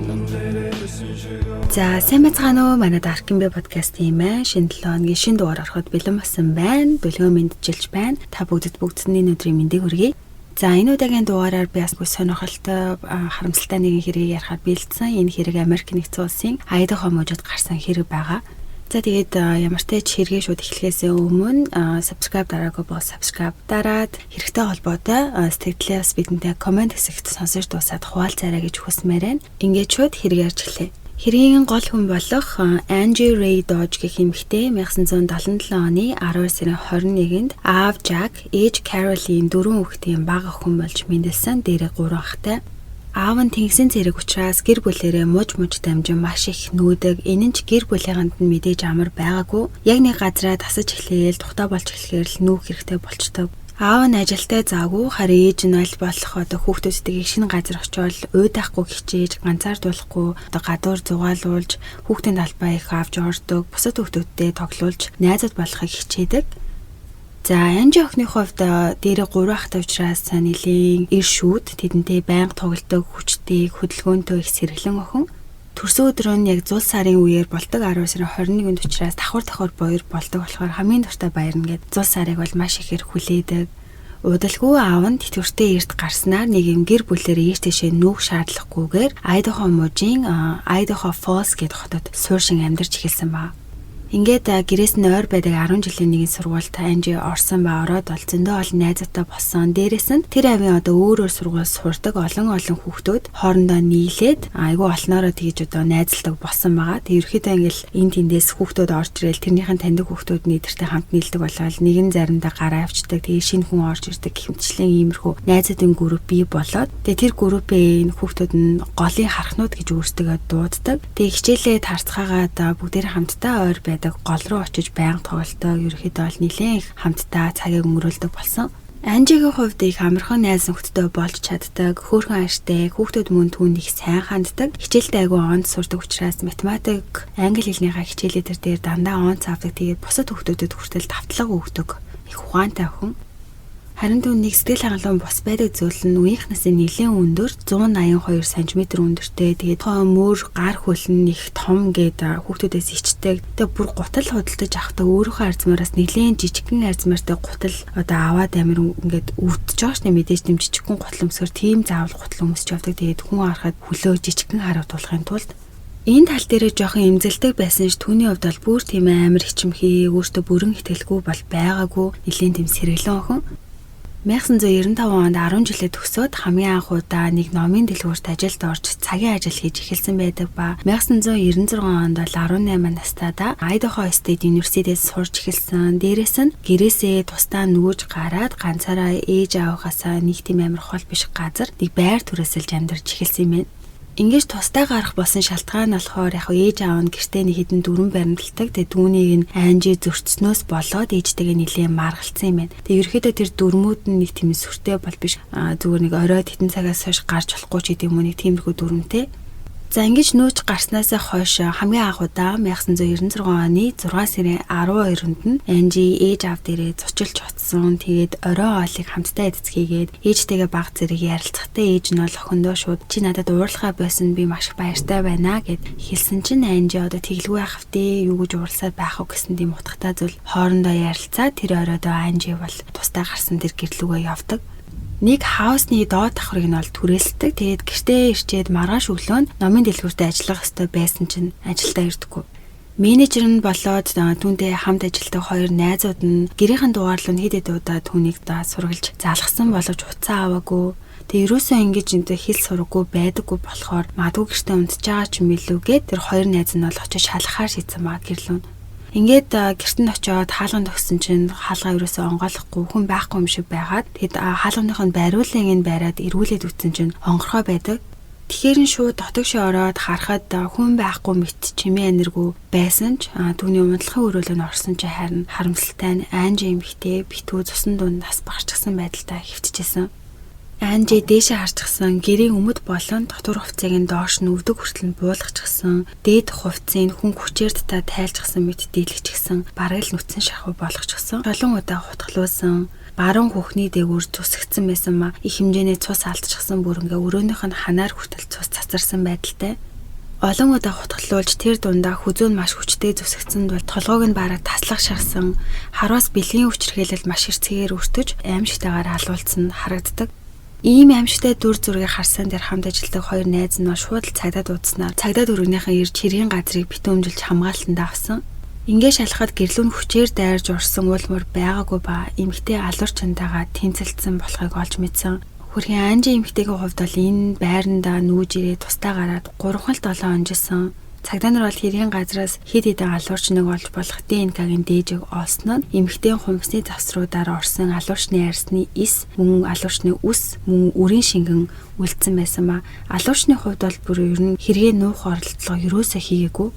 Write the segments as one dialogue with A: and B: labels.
A: За сайн байцгаана уу, манай Darkin Bay podcast юм аа. Шинэ 7 өдрийн шинэ дугаар ороход бэлэн болсон байна. Бэлгөө мэдчилж байна. Та бүгдэд бүгдний өдрийн мэндийг хүргэе. За энэ удаагийн дугаараар би бас сонирхолтой харамсалтай нэгэн хэргийг ярихаар бэлдсэн. Энэ хэрэг Америк нэгдсэн улсын Айдахо мужид гарсан хэрэг байгаа. За тэгээд ямар ч хэргийг шууд эхлэхээс өмнө subscribe дараагүй бол subscribe дараад хэрэгтэй холбоотой сэтгэлээс бидэнтэй комент хэсэгт сонсож дуусаад хуваалцаарай гэж хүсмээр байна. Ингээд шууд хэрэг ярьж эхлэе. Хэргийн гол хүн болох Angie Ray Dodge гэх эмэгтэй 1977 оны 12 сарын 21-нд аав Jack, ээж Caroline дөрвөн хүүхдийн бага хүн болж мэндэлсэн. Дээрээ 3 ахтай. Аав нь тэнгисийн зэрэг учраас гэр бүлээрээ муж дамжин маш их нүүдэг. Энэ нь ч гэр бүлийнхэнд нь мэдээж амар байгаагүй. Яг нэг газараа тасаж эхлээл тухтай болж эхлэхээр л нүүх хэрэгтэй болчтой. Аав нь ажилдаа заагүй, харин ээж нь аль болох хүүхдүүдтэйг шинэ газар очиод уйдахгүй хичээж, ганцаардуулахгүй, гадуур зугаалуулж, хүүхдийн талбай их авч ордог, бусад хүүхдүүдтэй тоглуулж, найзууд болохыг хичээдэг. За, Анжи охины хувьд дээрээ 3 ахтай учраас нэлийн ир шүүд, тэдэнтэй байнга тоглодог, хүчтэй, хөдөлгөөнтэй их сэргэлэн охин. Төрсөн өдөр нь яг зул сарын үеэр болдог 12 сарын 21-нд учраас давхар боёр болдог болохоор хамгийн дуртай баяр нь гээд зул сарыг бол маш ихээр хүлээдэг. Удалгүй аав нь тэтгэвртэй эрт гарснаар нэг юм гэр бүлээр ийш тийшээ нүүх шаардлагагүйгээр Айдахо мужийн Айдахо Falls гэдэг хотод сууршин амьдарч эхэлсэн ба. Ингээд гэрээс нь ойр байдаг 10 жилийн нэгэн сургуульд Анжи орсон ба ороод бол зөндөө олон найзуудтай болсон. Дээрээс нь тэр авийн өөр сургууль сурдаг олон хүүхдүүд хоорондоо нийлээд айгүй олноороо тэгж найзалдаг болсон байгаа. Тэг ерөөхдөө ингээл энэ тэндээс хүүхдүүд орж ирэл тэрнийхэн таньдаг хүүхдүүд нийтэртэй хамт нийлдэг болоод нэгэн заримдаа гараа авчдаг. Тэгээ шинэ хүн орж ирдэг гэмтчлэн иймэрхүү найзуудын групп бий болоод тэр группийн хүүхдүүд нь голын харахнууд гэж өөрсдөө дууддаг. Тэг хичээлээ тарцгаагаад бүгдээр хамтдаа ойр байдаг гол руу очиж байнга тоглолтоо ерөөхдөө бол нэлээд их хамтдаа цагийг өнгөрүүлдэг болсон. Анжигийн хувьд их амархан найз нөхдөдөө болж чаддаг, хөөрхөн аштай, хүүхдүүд мөн түүнд их сайн ханддаг, хичээлдээ айгүй онц сурдаг учраас математик, англи хэлнийхээ хичээлээ дээр дандаа онц авдаг. Тэгээд бусад хүүхдүүдэд хүртэл давтлага өгдөг. Их ухаантай охин. Харин түүнийг сэтгэл хангалуун бус байдаг зүйл нь үеийнхнээс нэлээд өндөр 182 см өндөртэй. Тэгээд мөр гар хөлн их том гээд хүүхдүүдээс ичдэг. Тэгээд бүр гутал худалдаж авахдаа өөрийнхөө арзмаараас нэлээд жижигхэн арзмаартай гутал аваад амир ингээд өвдөж байгаа шнэ, мэдээж тэм жижигхэн гутал өмсгөр тийм заавал гутал өмсч явдаг. Тэгээд хүн харахад хөлөө жижигхэн харуулахын тулд энэ тал дээрээ жоохон эмзэлдэг байсан ш түүний хувьд бол бүр тийм амир хичмхий, өөртөө бүрэн итгэлгүй бол байгаагүй, нэлээд тийм сэргэлэн охин. 1995 онд 10 жилээ төгсөөд хамгийн анх удаа нэг номын дэлгүүрт ажилд орж цагийн ажил хийж эхэлсэн байдаг ба 1996 онд бол 18 настайдаа Айдахо State University-ээс сурч эхэлсэн. Дээрээс нь гэрээсээ тусдаа нүүж гараад ганцаараа ээж аавгаасаа нэг тийм амир хол биш газар нэг байр түрээсэлж амьдарч эхэлсэн юм байна. Ингэж тусдаа гарах болсон шалтгаан нь болохоор яг ээж аав нь гэртээ нэг хэдэн дүрэн баримталдаг. Тэгээ түүнийг нь Анжи зөрчснөөс болоод ээжтэйгээ нэлээд маргалцсан юм байна. Тэгээ ерөөхдөө тэр дүрмүүд нь нэг тийм сүртэй бол биш. Зүгээр нэг оройд хэдэн цагаас хойш гарч болохгүй ч гэдэм юм нэг тиймэрхүү дүрмтэй. За ингэж нөөж гарснаас хойш хамгийн анх удаа 1996 оны 6 сарын 12-нд нь Анжи ээж аав дээрээ зочилж очсон. Тэгээд орой хоолыг хамтдаа эцгээгээд ээжтэйгээ баг зэрэг ярилцахтаа ээж нь бол охиндоо шууд чи надад уурлахаа байсан, би маш их баяртай байна гэд хэлсэн чинь Анжи одоо тэглгүй байх втэ, юу гэж уурласаад байх уу гэсэн тийм утгатай зүйл хоорондоо ярилцаа. Тэр оройдоо Анжи бол тусдаа гарсан тэр гэрлүүгөө явдаг. Нэг хаусны доод давхрыг нь бол түрээсэлдэг. Тэгээд гэртээ ирчээд маргааш өглөө номын дэлгүүртээ ажиллах ёстой байсан чинь ажилдаа ирдэггүй. Менежер нь болоод түүнтэй хамт ажилладаг хоёр найзууд нь гэрийнхэн дугаарлуу хэд хэд удаа түүнийг сургалж залгасан боловч уцаа аваагүй. Тэгээ ерөөсөө ингэж энэ хэл сураггүй байдаггүй болохоор магадгүй гэртээ унтж байгаа ч юм билүү гэд тэр хоёр найз нь бол очиж шалгахаар шийдсэн маа гэрлүүн. Ингээд гэрт нь очиод хаалганд өгсөн чинь хаалгаа ерөөсөө онгойлохгүй хүн байхгүй юм шиг байгаад тэгэд хаалганых нь байруулын энэ байраад эргүүлээд үтсэн чинь онгорхой байдаг. Тэгэхээр нь шууд дотогш ороод харахад хүн байхгүй мэт чимээ энергүй байсан ч түүний унтлахын өрөөлөнд орсон чинь харин харамсалтай нь Анжи эмэгтэй битүү цусан дунд нас багчсан байдалтай хэвтчихсэн. Анжи дээшээ харчихсан гэрийн өмд болон дотор хувцсыг нь доош нь өвдөг хүртэл нь буулгачихсан. Дээд хувцсыг хүн хүчээр тайлчихсан мэт дийлэгчихсэн. Бараг л нүцэн шахуу болгочихсон. Олон удаа хутгалуулсан. Баруун хөхний дээгүүр цусгдсан байсан ма их хэмжээний цус алдчихсан бүр ингээ өрөөнийх нь ханаар хүртэл цус цацарсан байдалтай. Олон удаа хутгалуулж тэр дундаа хүзүүн маш хүчтэй зүсэгцэнд бол толгойг нь бараг таслах шахсан. Хараас бэлгийн хүчирхээлэл маш хэрцгээр өртөж аимшигтайгаар халуулсан харагддаг. Ийм аимшигтай дүр зургийг харсан дээр хамт ажилладаг хоёр найз нь шууд л цагдаа дуудснаар цагдаа дөрөвнийхэн ирж хэргийн газрыг битүүмжилж хамгаалтанд авсан. Ингээ шалахад гэрлүүн хүчээр дайрж урсан уулмөр байгаагүй ба эмэгтэй алуурчантайгаа тэнцэлсэн болохыг олж мэдсэн. Хүрхийн Анжи эмэгтэйгийн хувьд бол энэ байрандаа нүүж ирээ тустаа гараад 3-7 онжсэн. Цагдаа нар бол хэргийн газраас хэд хэдэн алуурчныг олж болох ДНК-гийн дээжийг олсон нь эмэгтэйн хумсны завсруудаар орсон алуурчны арьсны эс, мөн алуурчны үс, мөн үрийн шингэн үлдсэн байсан ба алуурчны хувьд бол бүр ер нь хэрэгээ нуух оролдлого ерөөсөө хийгээгүй.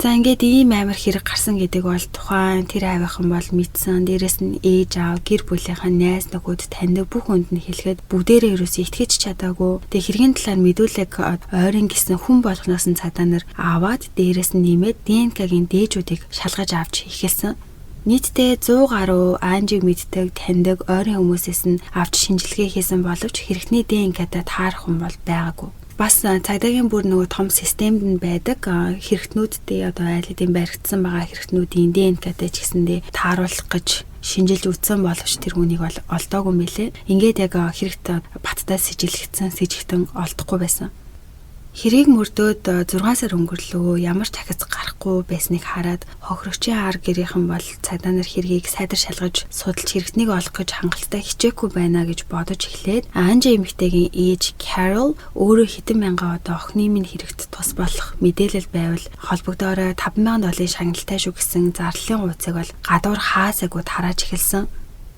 A: За ингээд ийм амар хэрэг гарсан гэдэг бол тухайн тэр авийнхан бол мэдсэн. Дээрээс нь ээж аав, гэр бүлийнхэн, найз нөхөд таньдаг бүх хүнд нь хэлэхэд бүгдээрээ ерөөсөө итгэж чадаагүй. Тэгээ хэргийн талаар мэдүүлэг ойрын гисэн хүн болгоноос нь цагдаа нар аваад дээрээс нь нэмээд ДНК-гийн дээжүүдийг шалгаж авч эхэлсэн. Нийтдээ 100 гаруй Анжиг мэддэг, таньдаг ойрын хүмүүсээс нь авч шинжилгээ хийсэн боловч хэрэгтний ДНК-тай таарах хүн бол байгаагүй. Бас цагдаагийн бүр нөгөө том системд нь байдаг хэрэгтнүүдтэй одоо айл хэдийн баригдсан байгаа хэрэгтнүүдийн ДНК-тэй ч гэсэндээ тааруулах гэж шинжилж үзсэн боловч тэр хүнийг бол олдоогүй мэлээ. Ингээд яг хэрэгт баттай сэжигтэн олдохгүй байсан. Хэрийг мөрдөөд 6 сар өнгөрлөө ямар ч ахиц гарахгүй байсныг хараад хохирогчийн ар гэрийнхэн бол цагдаа нар хэргийг сайдар шалгаж судалж хэрэгтнийг олох гэж хангалттай хичээхгүй байна гэж бодож эхлээд Анжи эмэгтэйгийн ээж Carol өөрөө хэдэн мянган одоо охины минь хэрэгт тус болох мэдээлэл байвал холбогдоорой $5,000 шагналтай шүү гэсэн зарлалын хуудсыг бол гадуур хаасаагүй тарааж эхэлсэн.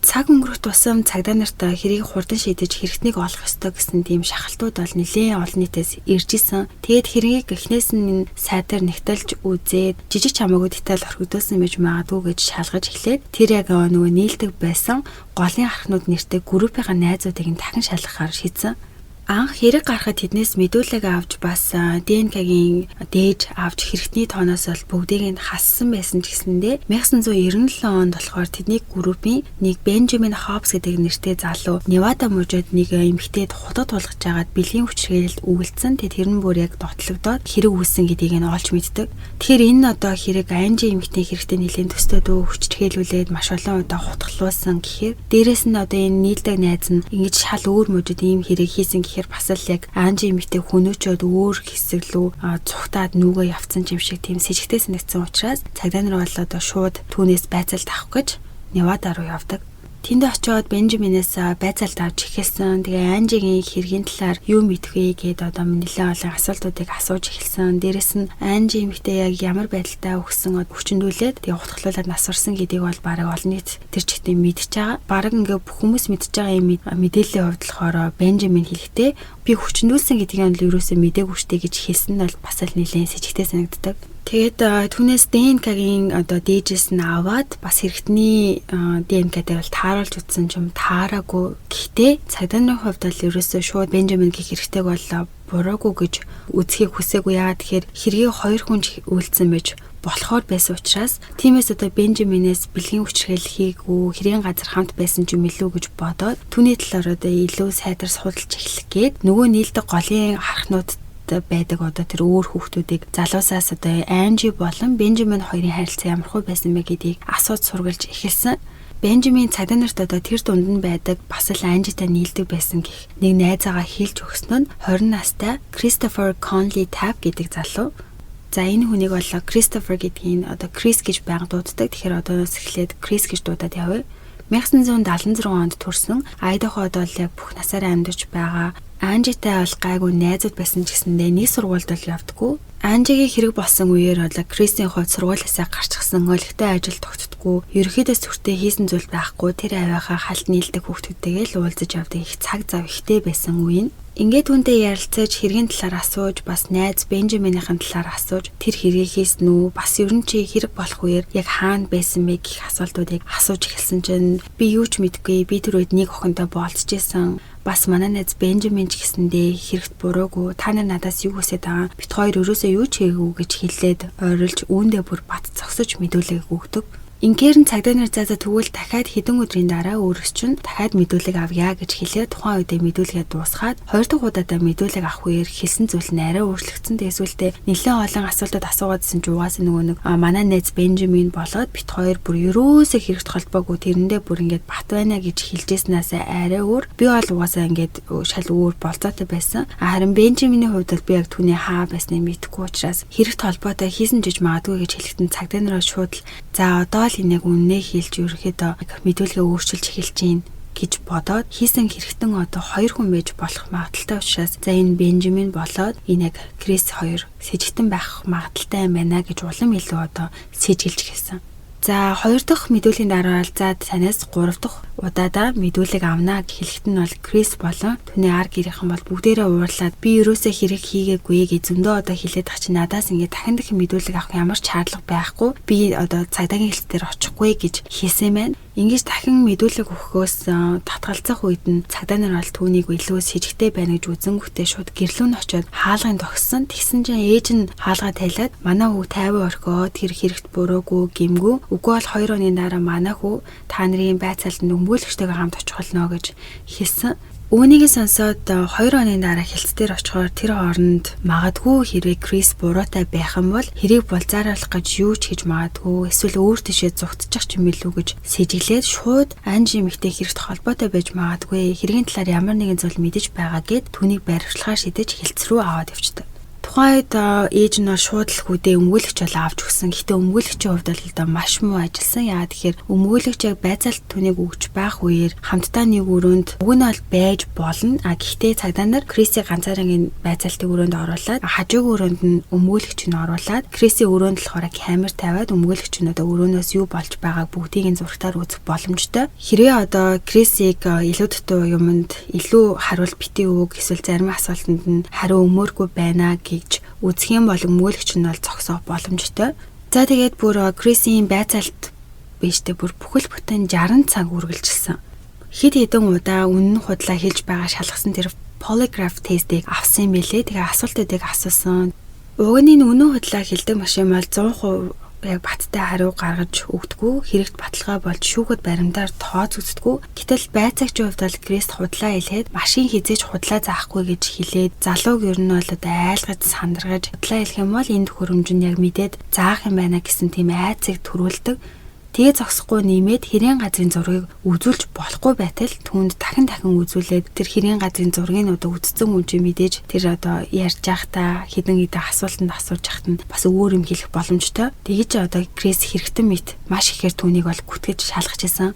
A: Цаг өнгөрөх тусам цагдаа нартай хэрийг хурдан шийдэж хэрэгтнийг олох ёстой гэсэн тийм шахалтууд бол нэлээд олон нийтээс ирж исэн. Тэгээд хэргийг эхнээс нь сайдаар нэгтэлж үзээд жижиг чамаагүй деталь орхигдуулсан байж магадгүй гэж шалгаж эхлээд тэр яг нөгөө нийлдэг байсан голын архнууд нэртэй группийн найзуудыг нь дахин шалгахаар шийдсэн. Анх хэрэг гарахад тэднээс мэдүүлэг авч бас ДНК-гийн дээж авч хэрэгтний тооноос бол бүгдийг нь хассан байсан ч гэсэндээ 1997 онд болохоор тэдний группийн нэг Бенджамин Хобс гэдэг нэртэй залуу Невада мужид нэг эмэгтэйд худад тулгаж байгаад бэлгийн хүчирхээлэлд өвөлдсөн. Тэр нь бүр яг дотлогдоод хэрэг үүссэн гэдгийг нь олж мэддэг. Тэгэхээр энэ одоо хэрэг Анжи эмэгтэй хэрэгтэй нэлийн төстэй дөө хүчирхээлүүлээд маш олон удаа хутгалуулсан гэхээр дээрэс нь одоо энэ нийлдэг найз нь ингэж шал өөр мужид ийм хэрэг хийсэн гэхээр бас л яг Анжи эмэгтэй хөнөөчөөд өөр хэсэг рүү цухтаад нүгөө явцсан юм шиг тийм сэжигтэй санагдсан учраас цагдаа нар бол одоо шууд түүнээс байцаалт авах гэж Невада руу явдаг. Тэнд очиод Бенджаминээс байцаалт авч эхэлсэн. Тэгээ Анжигийн хэргийн талаар юу мэдэх вэ гэдээ одоо нэлээд олон асуултуудыг асууж эхэлсэн. Дээрэс нь Анжи эмэгтэй яг ямар байдалтай өгсөн хүчндүүлээд тэгээ хутгалуулаад насварсан гэдгийг бол бараг олон нийт тэр чигтээ мэдчихэж байгаа. Бараг ингээ бүх хүмүүс мэдчихэж байгаа юм мэдээллийн хувьд болохоор Бенджамин хэлэхдээ би хүчндүүлсэн гэдгийг нь ерөөсөө мдээгүй штэ гэж хэлсэн нь бол бас л нэлээд сэжигтэй санагддаг. Тэгээд түүнээс ДНК-гийн одоо дээжээс нь аваад бас хэрэгтний ДНК-тэй бол тааруулж үзсэн ч юм таараагүй. Гэхдээ цагдаа нарын хувьд бол ерөөсөө шууд Бенджамин гэх хэрэгтэйг бол буруугүй гэж үзхийг хүсээгүй. Яагаад тэгэхээр хэргийг хоёр хүн үйлдсэн байж болохоор байсан учраас тиймээс одоо Бенджаминээс бэлгийн хүчирхийлэл хийгүү хэргийн газар хамт байсан ч юм илүү гэж бодоод түүний талаар одоо илүү сайдар судалж эхлэх гээд нөгөө нийлдэг голын харахнууд байдаг одоо тэр өөр хүүхдүүдийг залуусаас одоо Анжи болон Бенджамин хоёрын харилцаа ямар хөө байсан бэ гэдгийг асууж сургалж эхэлсэн. Бенджамин цагдаа нарт одоо тэр дунд нь байдаг бас л Анжитай нийлдэг байсан гэх нэг найзаагаа хэлж өгсөн нь 20 настай Christopher Conley Tapp гэдэг залуу. За энэ хүнийг бол Christopher гэдгийг одоо Chris гэж байнга дууддаг. Тэгэхээр одоос эхлээд Chris гэж дуудаад явъя. 1976 онд төрсэн. Айдаход бол яг бүх насаараа амьдарч байгаа. Анжитай бол гайгүй найзууд байсан ч гэсэндээ нэг сургуульд бол явдаггүй. Анжигийн хэрэг болсон үеэр бол Крисийн хувьд сургуулиасаа гарчихсан олигтой ажил тогтдоггүй. Ерөнхийдөө сүртэй хийсэн зүйл байхгүй. Тэр авиахаа халт нийлдэг хүүхдүүдтэйгээ л уулзаж явдаг их цаг зав ихтэй байсан үе нь. Ингээд түүнтэй ярилцаж хэргийн талаар асууж бас найз Бенджаминийхэн талаар асууж тэр хэргийг хийсэн үү бас ер нь чи хэрэг болох үеэр яг хаана байсан бэ гэх асуултуудыг асууж эхэлсэн чинь би юу ч мэдэхгүй би тэр үед нэг охинтой болцож исэн. Бас манай найз Бенджамин ч гэсэндээ хэрэгт буруугүй та нар надаас юу хүсэж байгаа бит хоёр өрөөсөө юу ч хийгээгүй гэж хэлээд ойрлж үүндээ бүр бат зогсож мэдүүлэг өгдөг. Ингээр нь цагдаа нар зааза тэгвэл дахиад хэдэн өдрийн дараа өөрөөс чинь дахиад мэдүүлэг авъя гэж хэлээд тухайн үедээ мэдүүлгээ дуусгаад хоёр дахь удаадаа мэдүүлэг авах үеэр хэлсэн зүйл нь арай өөрчлөгдсөн. Тэсвэлтэй нэлээд олон асуултууд асуугаадсэн ч угаасаа нөгөө нэг манай найз Бенжамин болоод бит хоёр бүр ерөөсөө хэрэгт холбоогүй тэрэндээ бүр ингээд бат байна гэж хэлжсэнээс арай өөр. Би бол угаасаа ингээд шал өөр болцоотой байсан. Харин Бенжаминий хувьд бол би яг түүний хаа байсныг мэдэхгүй учраас хэрэгт холбоотой хийсэн жиж магадгүй гэж хэлэхдээ цагдаа нараа шууд л за одоо л энийг үннээ хэлж ерөөхдөө мэдүүлгээ өөрчилж эхэлж гин гэж бодоод хийсэн хэрэгтэн одоо хоёр хүн байж болох магадaltaй учраас за энэ Бенжамин болоод энэ яг Крис хоёр сэжигтэн байх магадaltaй юм байна гэж улам илүү одоо сэжгэлж хэлсэн. За хоёр дахь мэдүүлгийн дараа за танаас гурав дахь удаадаа мэдүүлэг авнаа гэхэлэхэд нь бол Крис болон түүний ар гэрийнхэн бол бүгдээрээ уурлаад би ерөөсөө хэрэг хийгээгүй гэж зөндөө одоо хэлээд ах чи надаас ингээд дахин дахин мэдүүлэг авах ямар ч шаардлага байхгүй. Би одоо цагдаагийн хэлц дээр очихгүй гэж хэлсэн байна. Ингиж дахин мэдүүлэг өгөхөөс татгалзах үед нь цагдаа нар бол түүнийг илүү сэжигтэй байна гэж үзэнгүүтээ шууд гэрлүүн очиод хаалгын тогссон. Тэгсэн чинь ээж нь хаалгаа тайлаад манай хүү 50 орхио тэр хэрэгт буруугүй гимгүү. Үгүй бол 2 оны дараа манай хүү та нарын байцаалд өмгөөлөгчтэйгээ хамт очих болно гэж хэлсэн. Үүнийг сонсоод 2 оны дараа хэлц дээр очихоор тэр хооронд магадгүй хэрэг Крис буруутай байх юм бол хэрийг булзааруулах гэж юу ч хийж магадгүй эсвэл өөр тишээ зугтчих юм билүү гэж сэжиглээд шууд Анжи эмэгтэй хэрэгт холбоотой байж магадгүй хэргийн талаар ямар нэгэн зүйл мэдэж байгаа гэд түүнийг баривчлахаар шидэж хэлц рүү аваад явчихдаг. Тухайд ээж нь шууд л хүүдээ өмгөөлөгч бол авч өгсөн. Гэхдээ өмгөөлөгчийн хувьд бол одоо маш муу ажилласан. Яагаад тэгэхээр өмгөөлөгч яг байцаалт түүнийг өгч байх үеэр хамтдаа нэг өрөөнд уг нь бол байж болно. Гэхдээ цагдаа нар Крисийг ганцаараа байцаалтын өрөөнд оруулаад хажуугийн өрөөнд нь өмгөөлөгч нь оруулаад Крисийн өрөөнд болохоор камер тавиад өмгөөлөгч нь одоо өрөөнөөс юу болж байгааг бүгдийг нь зургатаар үзэх боломжтой. Хэрвээ одоо Крисийг илүү дутуу юмд илүү хариулт битгий үг эсвэл зарим асуултанд нь хариу өмөөргүй байна гэж үзэх юм бол өмгөөлөгч нь бол зогсоох боломжтой. За тэгээд бүр Крисийн байцаалт биштэй бүр бүхэл бүтэн 60 цаг үргэлжилсэн. Хэд хэдэн удаа үнэн худлаа хэлж байгаа шалгасан тэр polygraph test-ийг авсан юм билээ. Тэгээ асуултуудыг асуусан. Уг нь үнэн худлаа хэлдэг машин бол 100% яг баттай хариу гаргаж өгдөггүй, хэрэгт баталгаа болж шүүхэд баримтаар тооц үзтгүү. Гэтэл байцаагчийн хувьд бол Крист худлаа хэлээд машин хизээж худлаа заахгүй гэж хэлээд залууг ер нь бол одоо айлгаж сандаргаж худлаа хэлэх юм бол энэ төхөөрөмжөнд яг мэдээд заах юм байна гэсэн тийм айцыг төрүүлдэг. Тэгээ зогсохгүй нэмээд хэрийн газрын зургийг үзүүлж болохгүй байтал түүнд дахин үзүүлээд тэр хэрийн газрын зургийг одоо үзсэн хүн чинь мэдээж тэр одоо ярьж байхдаа хэдэн асуултанд асууж байхад нь бас өөр юм хэлэх боломжтой. Тэгэж одоо Крис хэрэгтэн мэт маш ихээр түүнийг бол гүтгэж шалгаж исэн.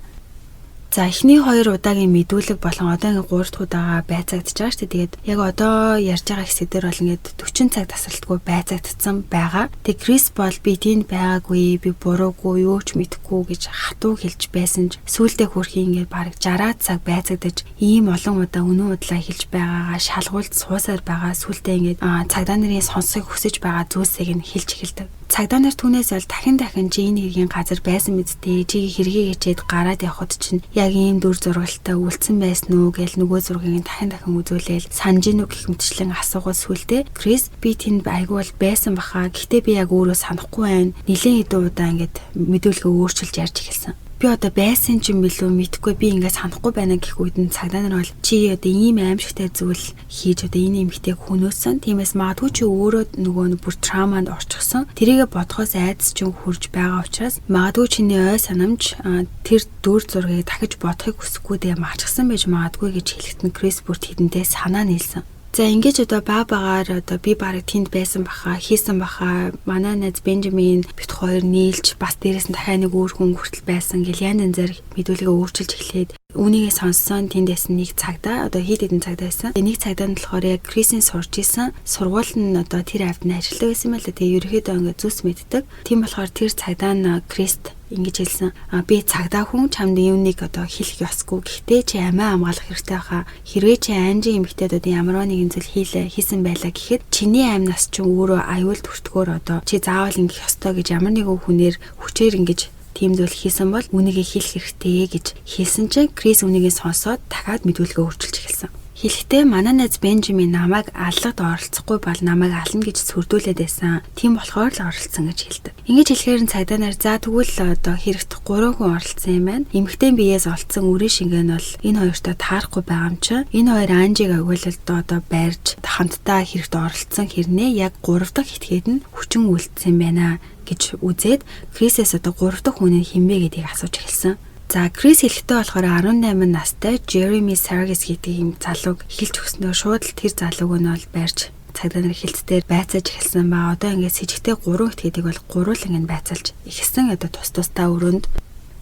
A: За эхний 2 удаагийн мэдүүлэг болон одоогийн 3 дахь удаага байцаагдж байгаа шүү дээ. Тэгээд яг одоо ярьж байгаа хэсэгдэр бол ингээд 40 цаг тасралтгүй байцаагдсан байгаа. Тэгээд Крис бол би тэнд байгаагүй, би буруугүй, юу ч мэдэхгүй гэж хатуу хэлж байсан ч сүүлдээ хүрхийн ингээд бараг 60 цаг байцаагдаж ийм олон удаа үнэн удлаа хэлж байгаагаа шалгуулж суусаар байгаа. Сүүлдээ ингээд цагдаа нарын сонсохыг хүсэж байгаа зүйлсийг нь хэлж эхэлдэг. Цагдаа нар түүнээс бол дахин Жин хэргийн газар байсан мэдтэй. Чигийг хэргийг хичээд гараад явхад чинь яг ийм дүр зургалтай үлдсэн байсан уу гэж нөгөө зургийг дахин үзүүлээл санаж гинүү гэх мэтчлэн асуугаад сүлдээ Крис би тэнд айгүй бол байсан баха. Гэтэ би яг өөрөө санахгүй байна. Нилийн хэдэн удаа ингээд мэдүүлгээ өөрчилж ярьж эхэлсэн. Би одоо байсан ч юм билүү мэдэхгүй би ингээд санахгүй байна гэх үед нь цагдаа нар бол чи одоо ийм аимшигтай зүйл хийж одоо энэ эмэгтэйг хөнөөсөн. Тиймээс магадгүй чи өөрөө нөгөө бүр трауманд орчихсон. Тэрийгэ бодхоос айдас ч хурж байгаа учраас магадгүй чиний ой санамж тэр дүр зургийг дахиж бодохыг хүсэхгүй дээ мачсан байж магадгүй гэж хэлэхэд нь Крис бүр тэдэнтэй санаа нийлсэн. За ингэж одоо баагаар одоо би барыг тэнд байсан баха, хийсэн баха. Манай найз Бенжамин бит хоёр нийлж бас дээрээс нь дахиад нэг өөр хүн хүртэл байсан гэл янз янзаар мэдүүлгээ өөрчилж эхлээд үүнийгээ сонссон тэндээс нэг цагдаа одоо хэд хэдэн цагдаа байсан. Нэг цагдаа нь болохоор яг Крисийн сурч исэн сургууль нь одоо тэр авд нь ажилладаг байсан байл. Тэгээ ерөөхдөө ингээд зүс мэддэг. Тийм болохоор тэр цагдаа нь Крист ингэж хэлсэн. Би цагдаа хүн чамд юуныг одоо хэлэх ёсгүй. Гэхдээ чи амиа хамгаалах хэрэгтэй байхаа. Хэрвээ чи анжи эмэгтэйд одоо ямар нэгэн зүйл хийсэн байлаа гэхэд чиний амнаас ч өөрөө аюул төртгөөр одоо чи заавал ингэх ёстой гэж ямар нэгэн хүнээр хүчээр ингэж тийм зүйл хийсэн бол үнийгээ хэлэх хэрэгтэй гэж хэлсэн чинь Крис үнийгээ сонсоод дахиад мэдүүлгээ өөрчилж эхэлсэн. Хэлэхдээ манай найз Бенжамин намайг аллагад оролцохгүй бол намайг ална гэж сүрдүүлээд байсан. Тийм болохоор л оролцсон гэж хэлдэг. Ингэж хэлэхээр нь цагдаа нар за тэгвэл одоо хэрэгт 3 хүн оролцсон юм байна. Эмэгтэй биеэс олцсон үрийн шингээ нь бол энэ хоёртой таарахгүй байгаа юм чинь. Энэ хоёр Анжиг агуулалтаа одоо барьж хамтдаа хэрэгт оролцсон хэрнээ яг 3 дахь этгээд нь хүчин үлдсэн байна гэж үзээд Крисээс одоо 3 дахь хүн нь хинбэ гэдгийг асууж эхэлсэн. За Крис хэлэхдээ болохоор 18 настай Jeremy Sargis гэдэг юм залууг хэлж өгснөөр шууд л тэр залууг нь бол барьж цагдаа нар хилцээр байцааж эхэлсэн ба одоо ингээд с ิจ гтэй 3 этгээдэг бол гуруулан ингэ байцаалж эхэлсэн одоо тус-тусдаа өрөөнд.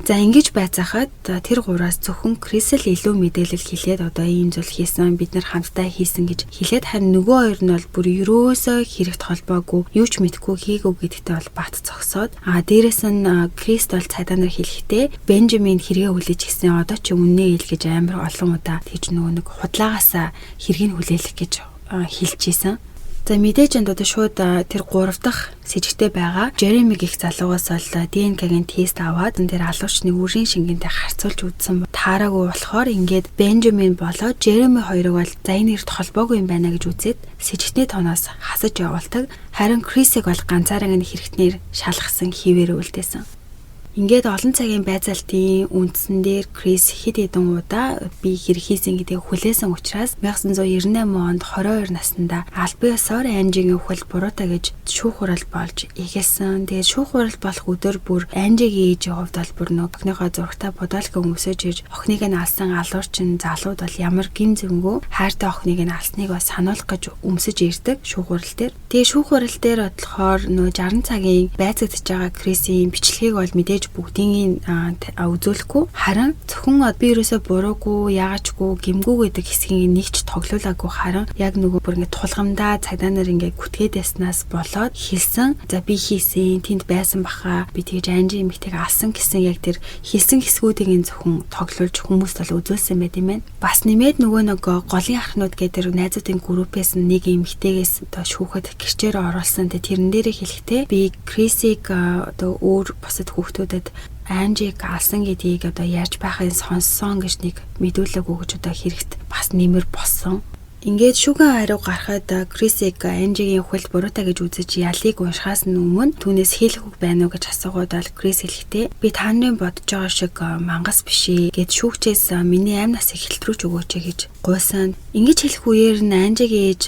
A: За ингэж байцаахад тэр 3-аас зөвхөн Крис л илүү мэдээлэл хэлээд одоо ийм зүйл хийсэн бид нар хамтдаа хийсэн гэж хэлээд харин нөгөө хоёр нь бол бүр ерөөсөө хэрэгт холбоогүй юу ч мэдгүй хийгүү гэдэгтээ бол бат зогсоод дээрэс нь Крис бол цагдаа нар хэлэхдээ Бенжамин хэрэгээ хүлээж гисэн одоо ч үннээ ил гэж амар олон удаа тэгж нөгөө нэг худлагаасаа хэргийг хүлээлгэх гэж хэлж ийсэн. За мэдээж энэ одоо шууд тэр 3 дахь с ิจ гтэй байгаа Jeremy гэх залуугаас бол ДНК-гийн тест аваад тэр алуучны үрийн шингэнтэй харьцуулж үзсэн таараагүй болохоор ингээд Benjamin болоод Jeremy хоёрыг бол за энэ нэрт холбоогүй юм байна гэж үзээд с ิจ гтний тооноос хасаж явуулдаг. Харин Крисийг бол ганцаараа энэ хэрэгтнэр шалгасан хിവэр үлдээсэн. Ингээд олон цагийн байцаалтын үндсэн дээр Крис хэд хэдэн удаа би хэрэг хийсэн гэдгийг хүлээсэн учраас 1998 онд 22 наснда Альбиасоор Анжигийн хөл буруутай гэж шүүх хурал болж эхэлсэн. Тэгээд шүүх хурал болох өдөр бүр Анжигийн ээжийн хувьд бол бүр охиныхоо зурагтаа бодолк өмсөж ирж охиныг нь алсан алуурчин залууд бол ямар гин зөнгөө хайртай охиныг нь алсныг бас сануулах гэж өмсөж ирдэг шүүх хурал дээр. Тэгээд шүүх хурал дээр болохоор 60 цагийн байцагдж байгаа Крисийн бичлэгийг бол мэдээж бүгдийн үзүүлэхгүй харин зөвхөн би ерөөсө буруугүй яагачгүй гимгүү гэдэг хэсгийг нэг ч тоглоулаагүй харин яг нөгөө бүр ингэ тулгамдаа цагдаа нар ингэ күтгээд яснаас болоод хэлсэн за би хийсэн тэнд байсан баха би тэгж Анжи эмэгтэйг алсан гэсэн яг тэр хэлсэн хэсгүүдийг зөвхөн тоглуулж хүмүүст бол үзүүлсэн байт юм байна. Бас нэмээд нөгөө нэг голын ахнууд гэдэг найзуудын группээс нэг эмэгтэйгээс одоо шүүхэд гэрчээр оруулсан тэрэн дээрээ хэлэхдээ би Крисийг одоо өөр бусад хүүхдүүдэд Анжиг алсан гэдгийг одоо ярьж байхыг сонссон гэж нэг мэдүүлэг өгч одоо хэрэгт бас нэмэр болсон. Ингээд шүүгэн хариу гарахад Крисийг Анжигийн хөлт буруутай гэж үзэж ялыг уншихаас өмнө түүнээс хэлэхгүй байна уу гэж асуугаад бол Крис хэлэхдээ би та нарын бодож байгаа шиг мангас биш ээ гэд шүүгчээс миний амь насыг хэлтрүүлж өгөөч гэж гуйсан. Ингэж хэлэх үеэр нь Анжигийн ээж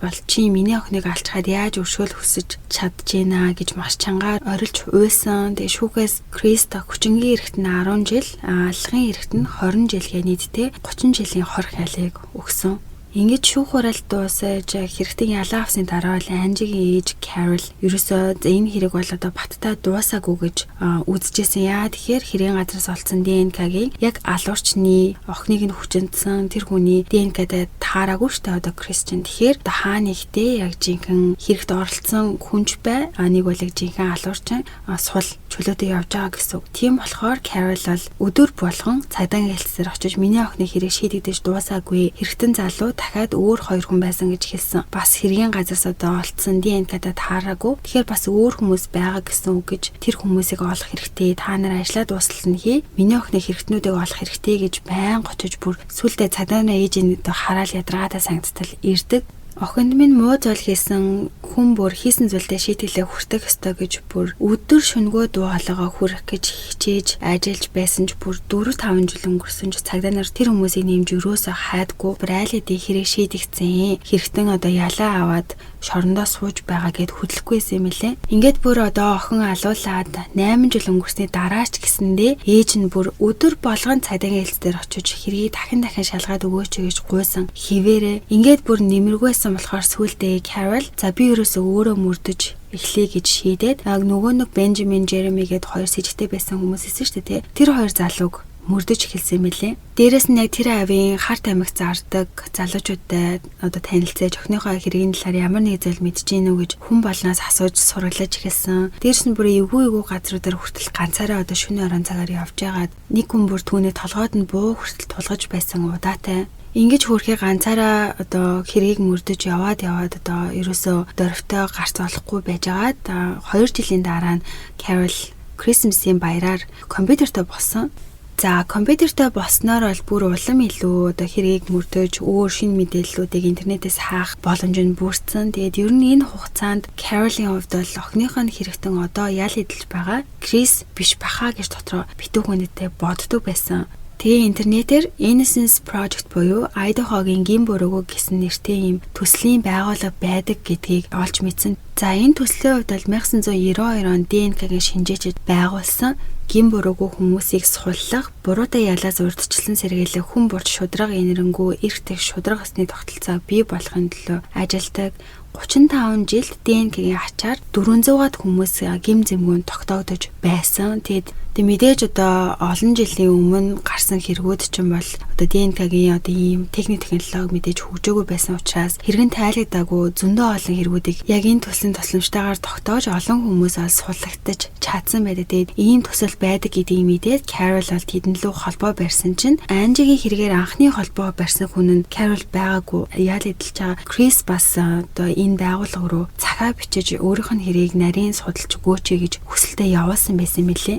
A: бол чи миний охиныг алчхаад яаж өршөөл хүсэж чадчихэна гэж маш чангаар орилж уйсан. Тэгээ шүүхээс Крис хүчингийн эрэхт нь 10 жил, аллагын эрэхт нь 20 жил гээ нийтдээ 30 жилийн хорх айлыг өгсөн. Ингээд шүүх хурал дуусаж хэрэгтийн ялаа авсны дараа л Анжигийн ээж Carol ерөөсөө энэ хэрэг бол одоо баттай дуусаагүй гэж үзэжсэн. Яа тэгэхээр хэргийн газраас олцсон ДНК-гийн яг алуурчны охиныг нь хүчинтсэн тэр хүний ДНК-тэй таараагүй штэ одоо Кристиан. Тэгэхээр одоо хаана ихтэй яг жинхэнэ хэрэгт оролцсон хүнч бай. Нэг бол яг жинхэнэ алуурчин сул чөлөөтэй явж байгаа гэсэн. Тийм болохоор Carol бол өдөр болгон цагдаагийн хэлцээр очиж миний охины хэрэг шийдэгдэж дуусаагүй. Хэрэгтэн залуу дахиад өөр 2 хүн байсан гэж хэлсэн. Бас хэргийн газраас одоо олцсон ДНК-тай таараагүй. Тэгэхээр бас өөр хүмүүс байгаа гэсэн үг гэж тэр хүмүүсийг олох хэрэгтэй. Та нар ажиллаа дууссан хий. Миний охины хэрэгтнүүдийг олох хэрэгтэй гэж байн гочиж бүр сүлдээ цадаана ээжийн хараал ядаргаатай санагдтал ирдэг. Охинд минь муу зүйл хийсэн хүн бүр хийсэн зүйлдээ шийтгэлээ хүртэх ёстой гэж бүр өдөр шөнөгөө дуу хоолойгоо хүрэх гэж хичээж ажиллаж байсан ч бүр 4-5 жил өнгөрсөн ч цагдаа нар тэр хүмүүсийг нэмж өрөөсөө хайдгүй бүр айл хэдийн хэрэг шийдэгцэн. Хэрэгтэн одоо ялаа аваад шорондоо сууж байгаа гэд хөдлөхгүйсэн юм лээ. Ингээд бүр одоо охин алуулаад 8 жил өнгөрсний дараач гэсэндээ ээж нь бүр өдөр болгон цагдаагийн хэлцээр очиж хэргийг дахин шалгаад өгөөч гэж гуйсан. Хിവэрэ ингээд бүр нэмэргүйсэн болохоор сүулдэ Carol за би ерөөсөө өөрөө мөрдөж эхлэе гэж шийдээд нөгөө нэг Benjamin Jeremy гээд 2 с ิจ гтэй байсан хүмүүс эсэ штэ тий. Тэр 2 залууг мөрдөж эхэлсэн мэлээ. Дээрээс нь яг тэр авийн харт амигт зардаг залуучуудтай одоо танилцаж охиныхоо хэргийн талаар ямар нэг зүйл мэдэж гинүү гэж хүн болноос асууж сураглаж эхэлсэн. Дээрс нь бүр эвгүй газруудаар хүртэл ганцаараа одоо шөнө орон цагаар явж байгаад нэг хүн бүр түүний толгойд нь буу хүртэл тулгаж байсан удаатай. Ингэж хөрхий ганцаараа одоо хэргийг мөрдөж яваад одоо ерөөсөө дөрвтэй гарц олохгүй байжгаад 2 жилийн дараа нь Carol Christmas-ийн баяраар компьютертэй болсон. За компьютертэй болсноор бол бүр улам илүү одоо хэргийг мөрдөж өөр шинэ мэдээллүүдийг интернетээс хаах боломж нь бүрдсэн. Тэгээд ер нь энэ хугацаанд Carol-ийн хувьд бол охиных нь хэрэгтэн одоо ял эдэлж байгаа Крис биш баха гэж дотроо битүү хүнэтэй боддог байсан. Тэгээ интернетээр Innocence Project буюу Айдахогийн гин буруугүй гэсэн нэртэй ийм төслийн байгууллага байдаг гэдгийг олж мэдсэн. За энэ төслийн хувьд бол 1992 онд ДНК-гийн шинжээчид байгуулсан гин буруугүй хүмүүсийг суллах, буруутай ялаас урьдчилан сэргийлэх хүн бурж шударга энэрэнгүй эрх тэгш шударга усны тогтолцоог бий болгохын төлөө ажилладаг. 35 жилд ДНК-гийн ачаар 400-аад хүмүүс гим зэмгүүнд тогтоогдож байсан. Тэгээд мэдээж одоо олон жилийн өмнө гарсан хэрэгүүд ч юм бол одоо ДНК-гийн одоо ийм технологи мэдээж хөгжөөгүй байсан учраас хэрэгэн тайлагдаагүй зөндөө олон хэрэгүүдийг яг энэ төслийн тусламжтайгаар тогтоож олон хүмүүсээс суллагдаж чадсан байдаг. Тэгээд ийм төсөл байдаг гэдгийг мэдээд Carol бол тэдэн лүү холбоо барьсан чинь Анжигийн хэрэгээр анхны холбоо барьсан хүн нь Carol байгаагүй. Ял эдэлж байгаа Крис бас одоо энэ байгууллага руу захаа бичиж өөрийнх нь хэрийг нарийн судалж өгөөч гэж хүсэлтэд явуулсан байсан мөлий.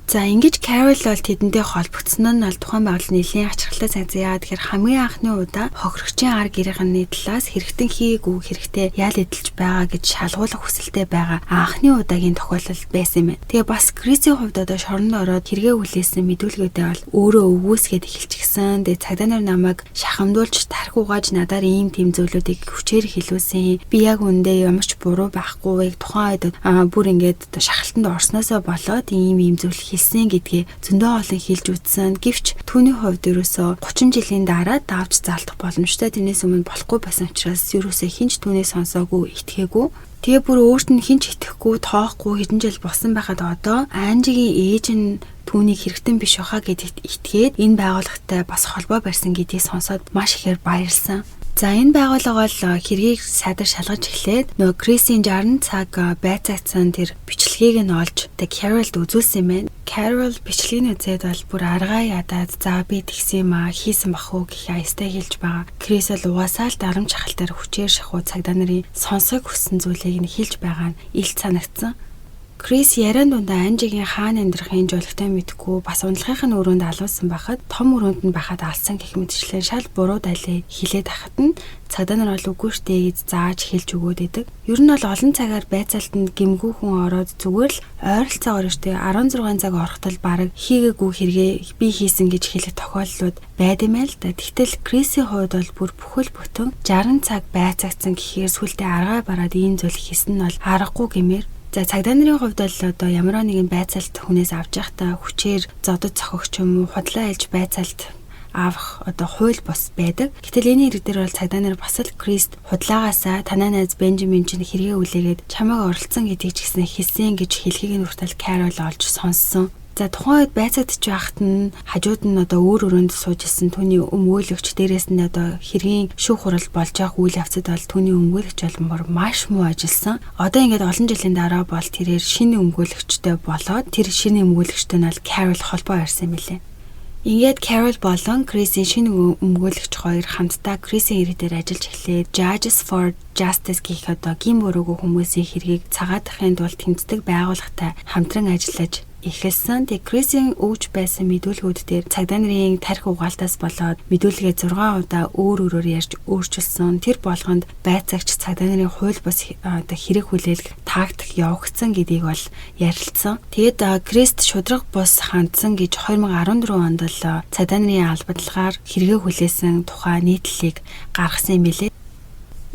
A: За ингэж Carol бол тэдэнтэй холбогдсон нь бол тухайн байгууллагын нэлийн ачаалттай санагдсан. Тэгэхээр хамгийн анхны удаа хохирогчийн ар гэрээний талаас хэрэгтэн хийгээгүй хэрэгтэй ял эдэлж байгаа гэж шалгуулах хүсэлтэй байгаа анхны удаагийн тохиолдол байсан юм. Тэгээ бас Крисийн хувьд одоо шоронд ороод хэрэгээ хүлээсэн мэдүүлгүүдээ бол өөрөө өвгөөсгээд эхэлчихсэн. Тэгээ цагдаа нар намайг шахамдуулж тарх угааж надаар ийм тийм зүйлүүдийг хүчээр хэлүүлсэн. Би яг үндэ ямар ч буруу байхгүй. Тухайн үед бүр ингээд шахалтанд орсноосоо болоод ийм зүйл хэлсэн гэдгээ зөндөө олон хэлж үтсэн. Гэвч түүний хувьд ерөөсөө 30 жилийн дараа давж залтах боломжтой. Тэрнээс өмнө болохгүй байсан учраас ерөөсөө хинч түүний сонсоогүй, итгээгүй. Тэгээ бүр өөрт нь хинч итгэхгүй, тоохгүй хэдэн жил болсон байхад одоо Анжигийн ээж нь түүнийг хэрэгтэн биш байхаа гэдэгт итгээд энэ байгууллагатай бас холбоо барьсан гэдгийг сонсоод маш ихээр баярлсан. За энэ байгууллага бол хэргийг сайдар шалгаж эхлээд нөгөө Крисийн 60 цаг байцаагдсан тэр бичлэгийг нь олж Carol-д үзүүлсэн юм байна. Carol бичлэгийг үзээд бол бүр аргаа ядаад за би тэгсэн юм хийсэн бах уу гэх аястай хэлж байгаа. Крис бол угаасаа л дарамт шахалтаар хүчээр шахуу цагдаа нарын сонсохыг хүссэн зүйлийг нь хэлж байгаа нь илт санагдсан. Крис яриан дундаа Анжигийн хаана амьдрахын жолготой мэдгүй бас ундлахын өрөөнд алуусан байхад том өрөөнд нь байхад алсан гэх мэтчлэн шал буруу дайлыг хилээд ахад нь цагдаа нар бол үгүй штэ гэж зааж хэлж өгөөд идэг. Ер нь бол олон цагаар байцаалтанд гимгүү хүн ороод зүгээр л ойролцоогоор штэ 16 цаг орохдол бараг хийгээгүй хэрэгээ би хийсэн гэж хэлэх тохиолдлууд байдэмэл л да. Тэгтэл Крисийн хувьд бол бүр бүхэл бүтэн 60 цаг байцаагдсан гэхээр сүлдээ аргаа бараад ийм зүйл хийсэн нь бол аргагүй гэмээр. За цагдаа нарын хувьд бол одоо ямар нэгэн байцаалт хүнээс авч явахдаа хүчээр зодод цохогч юм уу худлаа айлж байцаалт авах одоо хууль бус байдаг. Гэтэл энэ хэрэг дээр бол цагдаа нар бас л Крист худлаагаасаа танаа найз Бенжамин чинь хэрэгээ үлээгээд чамайг оролцсон гэдгийг ч гэсэн хэлсэн гэж хэлхийг нь хүртэл Carol олж сонссон. За тухайн үед байцаадч байхад нь хажууд нь одоо өөр өрөөнд суужсэн түүний өмгөөлөгч дээрээс нь одоо хэргийн шүүх хурал болж явах үйл явцад бол түүний өмгөөлөгч болмор маш муу ажилласан. Одоо ингээд олон жилийн дараа бол тэрээр шинэ өмгөөлөгчтэй болоод тэр шинэ өмгөөлөгчтэй нь бол Carol холбоо барьсан мэлээ. Ингээд Carol болон Крисийн шинэ өмгөөлөгч хоёр хамтдаа Крисийн ирэх дээр ажиллаж эхлээд Judges for Justice гэх одоо гин буруугүй хүмүүсийн хэргийг цагаатахын тулд тэмцдэг байгууллагатай хамтран ажиллаж эхэлсэн. Тэгээ Крисийн өгж байсан мэдүүлгүүд дээр цагдаа нарын тарих угаалтаас болоод мэдүүлгээ 6 удаа өөр өөрөөр ярьж өөрчилсөн. Тэр болгонд байцаагч цагдаа нарын хууль бус одоо хэрэг хүлээлгэх тактик явагдсан гэдгийг бол ярилцсан. Тэгээд Крист шудраг бус хандсан гэж 2014 онд л цагдаа нарын албадлагаар хэрэгээ хүлээсэн тухай нийтлэлийг гаргасан юм билээ.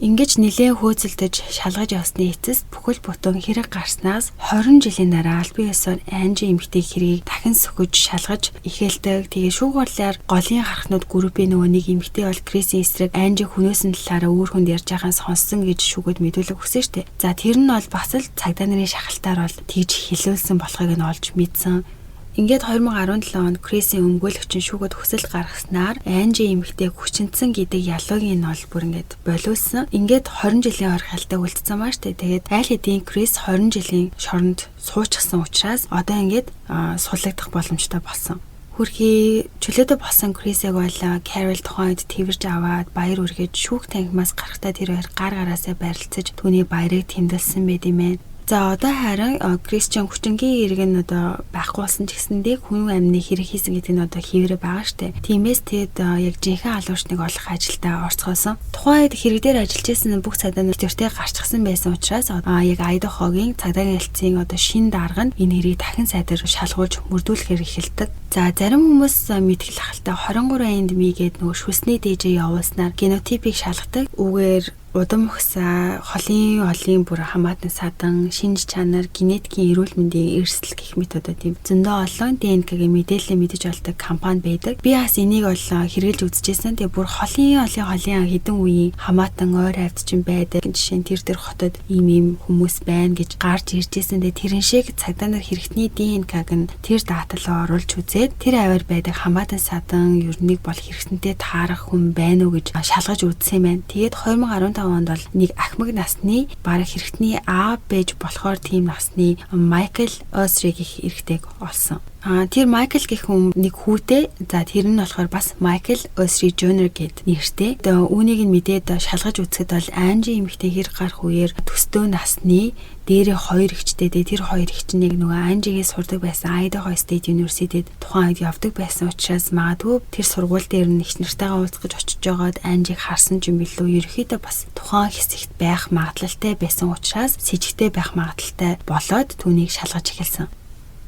A: Ингэж нэлээд хөөцөлдөж шалгаж явсны эцэст бүхэл бүтэн хэрэг гарснаас 20 жилийн дараа албан ёсоор Анжи эмэгтэй хэргийг дахин сөхөж шалгаж эхэлдэг. Тэгээ шүүгуурлаар голын харахнууд группийн нөгөө нэг эмэгтэй бол Крисийн эсрэг Анжи хүнөөсөн талаараа өөр хүнд ярьж байгаан сонссон гэж шүүгүүд мэдүүлэг өгсөн штэ. За тэр нь бол бас л цагдаа нарын шахалтаар бол тэгж хэлүүлсэн болохыг нь олж мэдсэн. Ингээд 2017 онд Крисийн өмгөөлөгчийн шүүгүүд хүсэл гаргаснаар Анжи эмэгтэй хүчинцэн гэдэг ялуугийн нь бол бүр ингээд болиулсан. Ингээд 20 жилийн орох хялтаа үлдсэн маа штэ. Тэгээд аль хэдийн Крис 20 жилийн шоронд суучихсан учраас одоо ингээд суллагдах боломжтой болсон. Хүрхий чөлөөтэй болсон Крисийг бол Carol тухайн үед тэрж аваад баяр үргэж шүүх тангимаас гарахтаа тэр хоёр гар гараасаа барилцаж түүний баярыг тэмдэглэсэн байт юм байна. За одоо харин Кристиан хүчингийн хэрэг нь одоо байхгүй болсон ч гэсэндээ хүн амны хэрэг хийсэн гэдэг нь одоо хэвээрээ байгаа штэ. Тиймээс тэд яг жинхэнэ алуурчныг олох ажилдаа орцгоосон. Тухайн үед хэрэг дээр ажиллаж байсан бүх цагдаа нар төвтэй гарчсан байсан учраас яг Айдахогийн цагдаагийн хэлтсийн одоо шин дарга нь энэ хэрийг дахин сайдаар шалгуулж мөрдүүлэхээр эхэлдэг. За зарим хүмүүс мэдгэл ахалтай 23 энд мигээд нөгөө шүлсний дээжээ явуулснаар генотипийг шалгадаг. Үгээр удам ухсаа, холын бүр хамаатан садан, шинж чанар, генетикийн эрүүл мэндийн эрсдэл гэх мэт одоо тийм зөндөө олон ДНК-гийн мэдээлэл мэдэж олдог компани байдаг. Би бас энийг бол хэрэгжилж үзчихсэн. Тэгээ бүр холын хэдэн үеийн хамаатан ойр авдчин байдаг. Жишээ нь тэр хотод ийм хүмүүс байна гэж гарч иржсэн. Тэгээ тэрэн шиг цагдаа нар хэрэгтний ДНК-г нь тэр даталаа оруулж үзээд тэр аваар байдаг хамаатан садан ернийг бол хэрэгтэнтэй таарах хүн байна уу гэж шалгаж үзсэн юм байна. Тэгээд 2015 онд бол нэг ахмад насны бараг хэрэгтний А байж болохоор тийм насны Майкл Осри гэх эрэгтэйг олсон. Тэр Майкл гэх хүн нэг хүүтэй. За тэр нь болохоор бас Майкл Осри Jr гэд нэртэй. Тэгээ үүнийг нь мэдээд шалгаж үзэхэд бол Анжи эмэгтэй хэрэг гарах үеэр төстөө насны дээрээ 2 ихчтэй. Тэр 2 ихч нэг нөгөө Анжигийн сурдаг байсан Idaho State University-д тухайн үед явдаг байсан учраас магадгүй тэр сургууль дээр нь их нартайгаа уулзах гэж очиж байгаад Анжиг харсан ч юм билүү. Ерөнхийдөө бас тухайн хэсэгт байх магадлалтай байсан учраас сэжигтэй байх магадлалтай болоод түүнийг шалгаж эхэлсэн.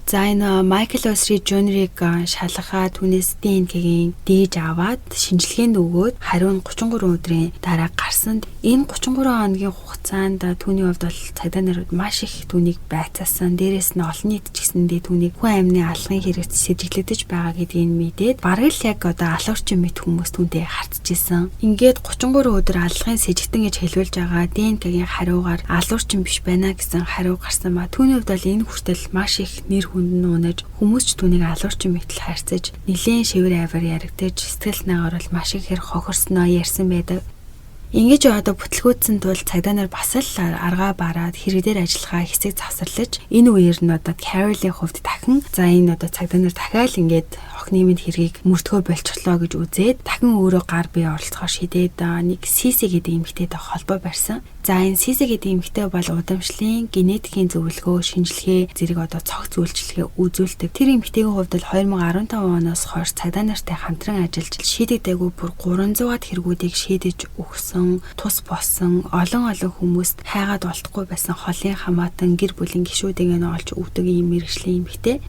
A: За энэ Майкл Осри Jr-ыг шалгахаа түүнээс ДНК-гийн дээж аваад шинжилгээнд өгөөд хариу нь 33 өдрийн дараа гарсан. Энэ 33 хоногийн хугацаанд түүний хувьд бол цагдаа нар маш их түүнийг байцаасан. Дээрээс нь олон нийт ч гэсэндээ түүнийг хүн амны алгын хэрэгт сэжиглэгдэж байгаа гэдгийг мэдээд бараг л яг одоо алуурчин мэт хүмүүс түүнтэй харцжсэн. Ингээд 33 өдөр алгын сэжигтэн гэж хэлүүлж байгаа ДНК-гийн хариугаар алуурчин биш байна гэсэн хариу гарсан ба түүний хувьд бол энэ хүртэл маш их нэр хүнд нь унаж хүмүүс ч түүнийг алуурчин мэтэл харьцаж нэлээд шивэр аваар яригдаж сэтгэл наагаар бол маш их хэрэг хохирсноо ярьсан байдаг. Ингэж одоо бүтлгүүцсэн тул цагдаа нар бас л аргаа бараад хэрэг дээр ажиллахаа хэсэг завсарлаж энэ үеэр нь одоо Carol-ийн хувьд дахин за энэ одоо цагдаа нар дахиад ингээд охины мэд хэргийг мөрдгөө болчихлоо гэж үзээд дахин өөрөө гар бие оролцохоор шийдээд нэг Сиси гэдэг эмэгтэйтэй холбоо барьсан. За энэ Сиси гэдэг эмэгтэй бол удамшлын генетикийн зөвлөгөө, шинжилгээ зэрэг одоо цогц үйлчилгээ үзүүлдэг. Тэр эмэгтэйгийн хувьд бол 2015 оноос хойш цагдаа нартай хамтран ажиллаж шийдэгдээгүй бүр 300-аад хэрэгүүдийг шийдэж өгсөн. Тус болсон олон хүмүүст хайгаад олдохгүй байсан холын хамаатан гэр бүлийн гишүүдийг нь олж өгдөг ийм мэргэжлийн эмэгтэй.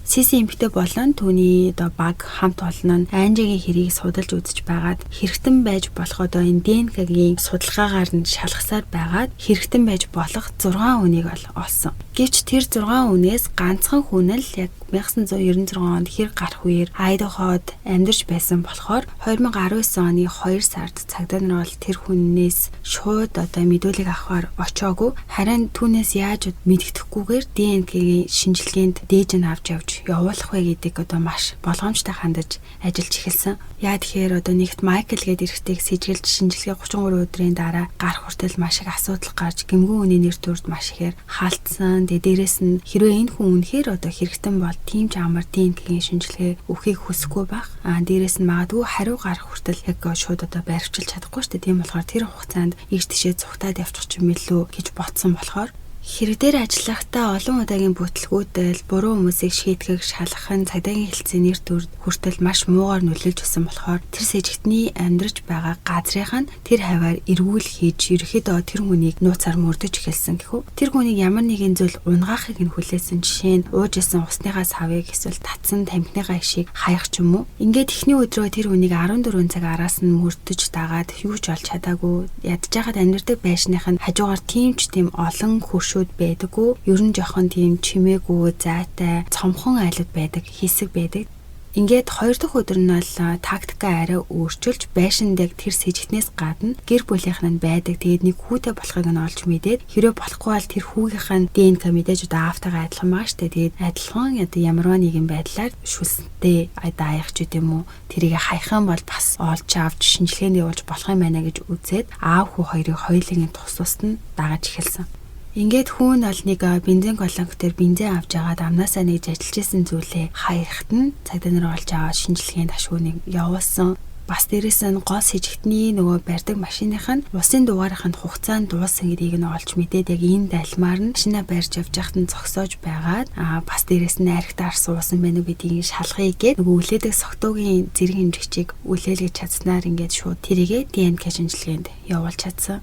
A: Сиси эмэгтэй болон түүний одоо баг хамт олон нь Анжигийн хэргийг судалж үзэж байгаад хэрэгтэн байж болох одоо энэ ДНК-гийн судалгаагаар нь шалгасаар байгаад хэрэгтэн байж болох 6 хүнийг олсон. Гэвч тэр 6 хүнээс ганцхан хүн л яг 1996 онд хэрэг гарах үеэр Айдаход амьдарч байсан болохоор 2019 оны 2 сард цагдаа нар бол тэр хүннээс шууд одоо мэдүүлэг авахар очоогүй. Харин түүнээс яаж мэддэхгүйгээр ДНК-гийн шинжилгээнд дээж нь авч явж явуулах вэ гэдэг одоо маш болгоомжтой хандаж ажиллаж эхэлсэн. Яа тэгэхээр одоо нэгт Майкл гэдэг эрэгтэйг сэжиглэж шинжилгээ 33 өдрийн дараа гарах хүртэл маш их асуудал гарч гэмгэн үний нэр төрд маш ихээр хаалтсан. Дээрээс нь хэрвээ энэ хүн үнэхээр одоо хэрэгтэн бол тийм ч амар ДНК-гийн шинжилгээ өгөхийг хүсэхгүй байх. Дээрээс нь магадгүй хариу гарах хүртэл яг шууд одоо баривчилж чадахгүй шүү дээ. Тийм болохоор тэр хугацаанд ийш тийшээ цугтаад явчих юм билүү гэж ботсон болохоор хэрэг дээр ажиллахдаа олон удаагийн бүтлгүүдэл буруу хүмүүсийг шийдэхийг шалгах нь цагдаагийн хэлтсийн нэр төр хүртэл маш муугаар нөлөөлж өссөн болохоор тэр сэжигтний амьдарч байгаа газрынх нь тэр хаваар эргүүл хийж ерөөхдөө тэр хүнийг нууцаар мөрдөж эхэлсэн гэхүү. Тэр хүнийг ямар нэгэн зүйл унгаахыг нь хүлээсэн, жишээ нь ууж исэн усныхаа савыг эсвэл татсан тамхиныхаа ишийг хаях ч юм уу. Ингээд эхний өдрөө тэр хүнийг 14 цаг араас нь мөрдөж дагаад юу ч олж чадаагүй ядж байгаад амьдардаг байшных нь хажуугаар тийм олон байдаггүй. Ер нь жоохон тийм чимээгүй, зайтай, цомхон айлууд байдаг, хэсэг байдаг. Ингээд 2 дахь өдөр нь бол тактикаа арай өөрчилж байшин дээр тэр сэжигтнээс гадна гэр бүлийнх нь байдаг. Тэгээд нэг хүүтэй болохыг нь олж мэдээд хэрэв болохгүй бол тэр хүүгийнх нь ДНК мэдээж одоо аавтайгаа адилхан байгаа штэ. Тэгээд адилхан одоо ямарваа нэгэн байдлаар шүлсэнтэй даях ч гэдэм үү тэрийг хайхан бол бас олж авч шинжилгээнд явуулж болох юм байна гэж үзээд аав хүү хоёрыг хоёулын тус тусад нь дагаж эхэлсэн. Ингээд хүн бол нэг бензин колонк дээр бензин авч агаад амнаасаа нэгж ажиллаж исэн зүйлээ хаягт нь цагдаа нар олж аваад шинжилгээнд ашгүй нэг явуулсан. Бас дээрэс нь гол с ижигтний нөгөө барьдаг машиных нь усын дугаарынханд хугацаанд дууссан гэдгийг нь олж мэдээд яг энэ дайлмаар нь машина барьж явж байхад нь зогсоож байгаад бас дээрэс нь архитаар суусан байна уу гэдгийг шалгахыг гээд нөгөө үлээдэг согтуугийн зэрэг хэмжигчийг үлээлгэж чадсанаар ингээд шууд тэрийгэ ДНК шинжилгээнд явуулж чадсан.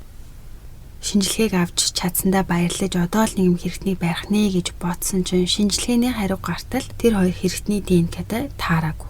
A: Шинжилгээг авч чадсандаа баярлаж одоо л нэгэн хэрэгтнийг барих нэ гэж бодсон чинь шинжилгээний хариу гартал тэр хоёр хэрэгтний ДНК-тай таараагүй.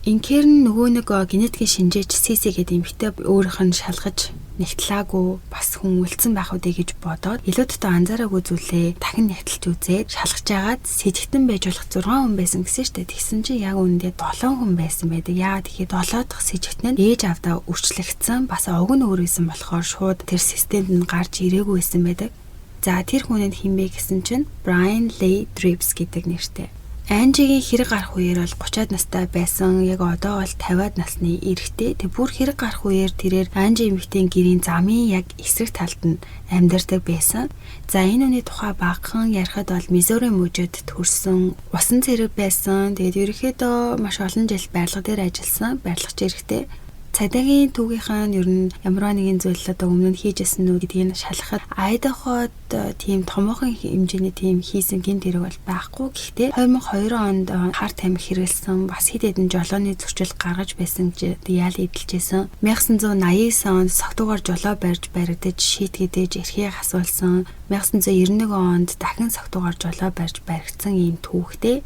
A: Инхээр нь нөгөө нэг генетикийн шинжээч CC гэдэг эмэгтэй өөрийнх нь шалгаж нэгтлаагүй бас хүн үлдсэн байх үдэ гэж бодоод илүү дотоо анзаараагүй зүйлээ дахин нэгтэлж үзээд шалгаж агаад сэжигтэн байж болох 6 хүн байсан гэсэн штэ. Тэгсэн чинь яг үүндээ 7 хүн байсан байдаг. Яагаад гэхээр 7 дахь сэжигтэн нь ээж авдаа үрчлэгдсэн бас овг нь өөр байсан болохоор шууд тэр системд нь гарч ирээгүй байсан байдаг. За тэр хүн нь хин бэ гэсэн чинь Brian Lee Dripps гэдэг нэртэй. Анжигийн хэрэг гарах үеэр бол 30-аад настай байсан. Яг одоо бол 50-аад насны эрэгтэй. Тэг бүр хэрэг гарах үеэр тэрээр Анжи эмэгтэйн гэрийн замын яг эсрэг талд нь амьдардаг байсан. За энэ үний тухай багахан ярихад бол Мизури мужид төрсэн усан цэрэг байсан. Тэгээд ерөнхийдөө маш олон жил барилга дээр ажилласан. Барилгач эрэгтэй. Цагдаагийн түүгийнхэн ер нь ямар нэгэн зүйл одоо өмнө нь хийжсэн үү гэдгийг шалгахад Айдаход тийм томоохон хэмжээний тийм хийсэн гин тэрэг бол байхгүй. Гэхдээ 2002 онд хар тамхи хэрэглэсэн бас хэд хэдэн жолооны зөрчил гаргаж байсан гэж яал эдэлжсэн. 1989 онд согтуугаар жолоо барьж баригдаж шийтгедэж эрхийг асуулсан. 1991 онд дахин согтуугаар жолоо барьж баригдсан ийм түүхтэй.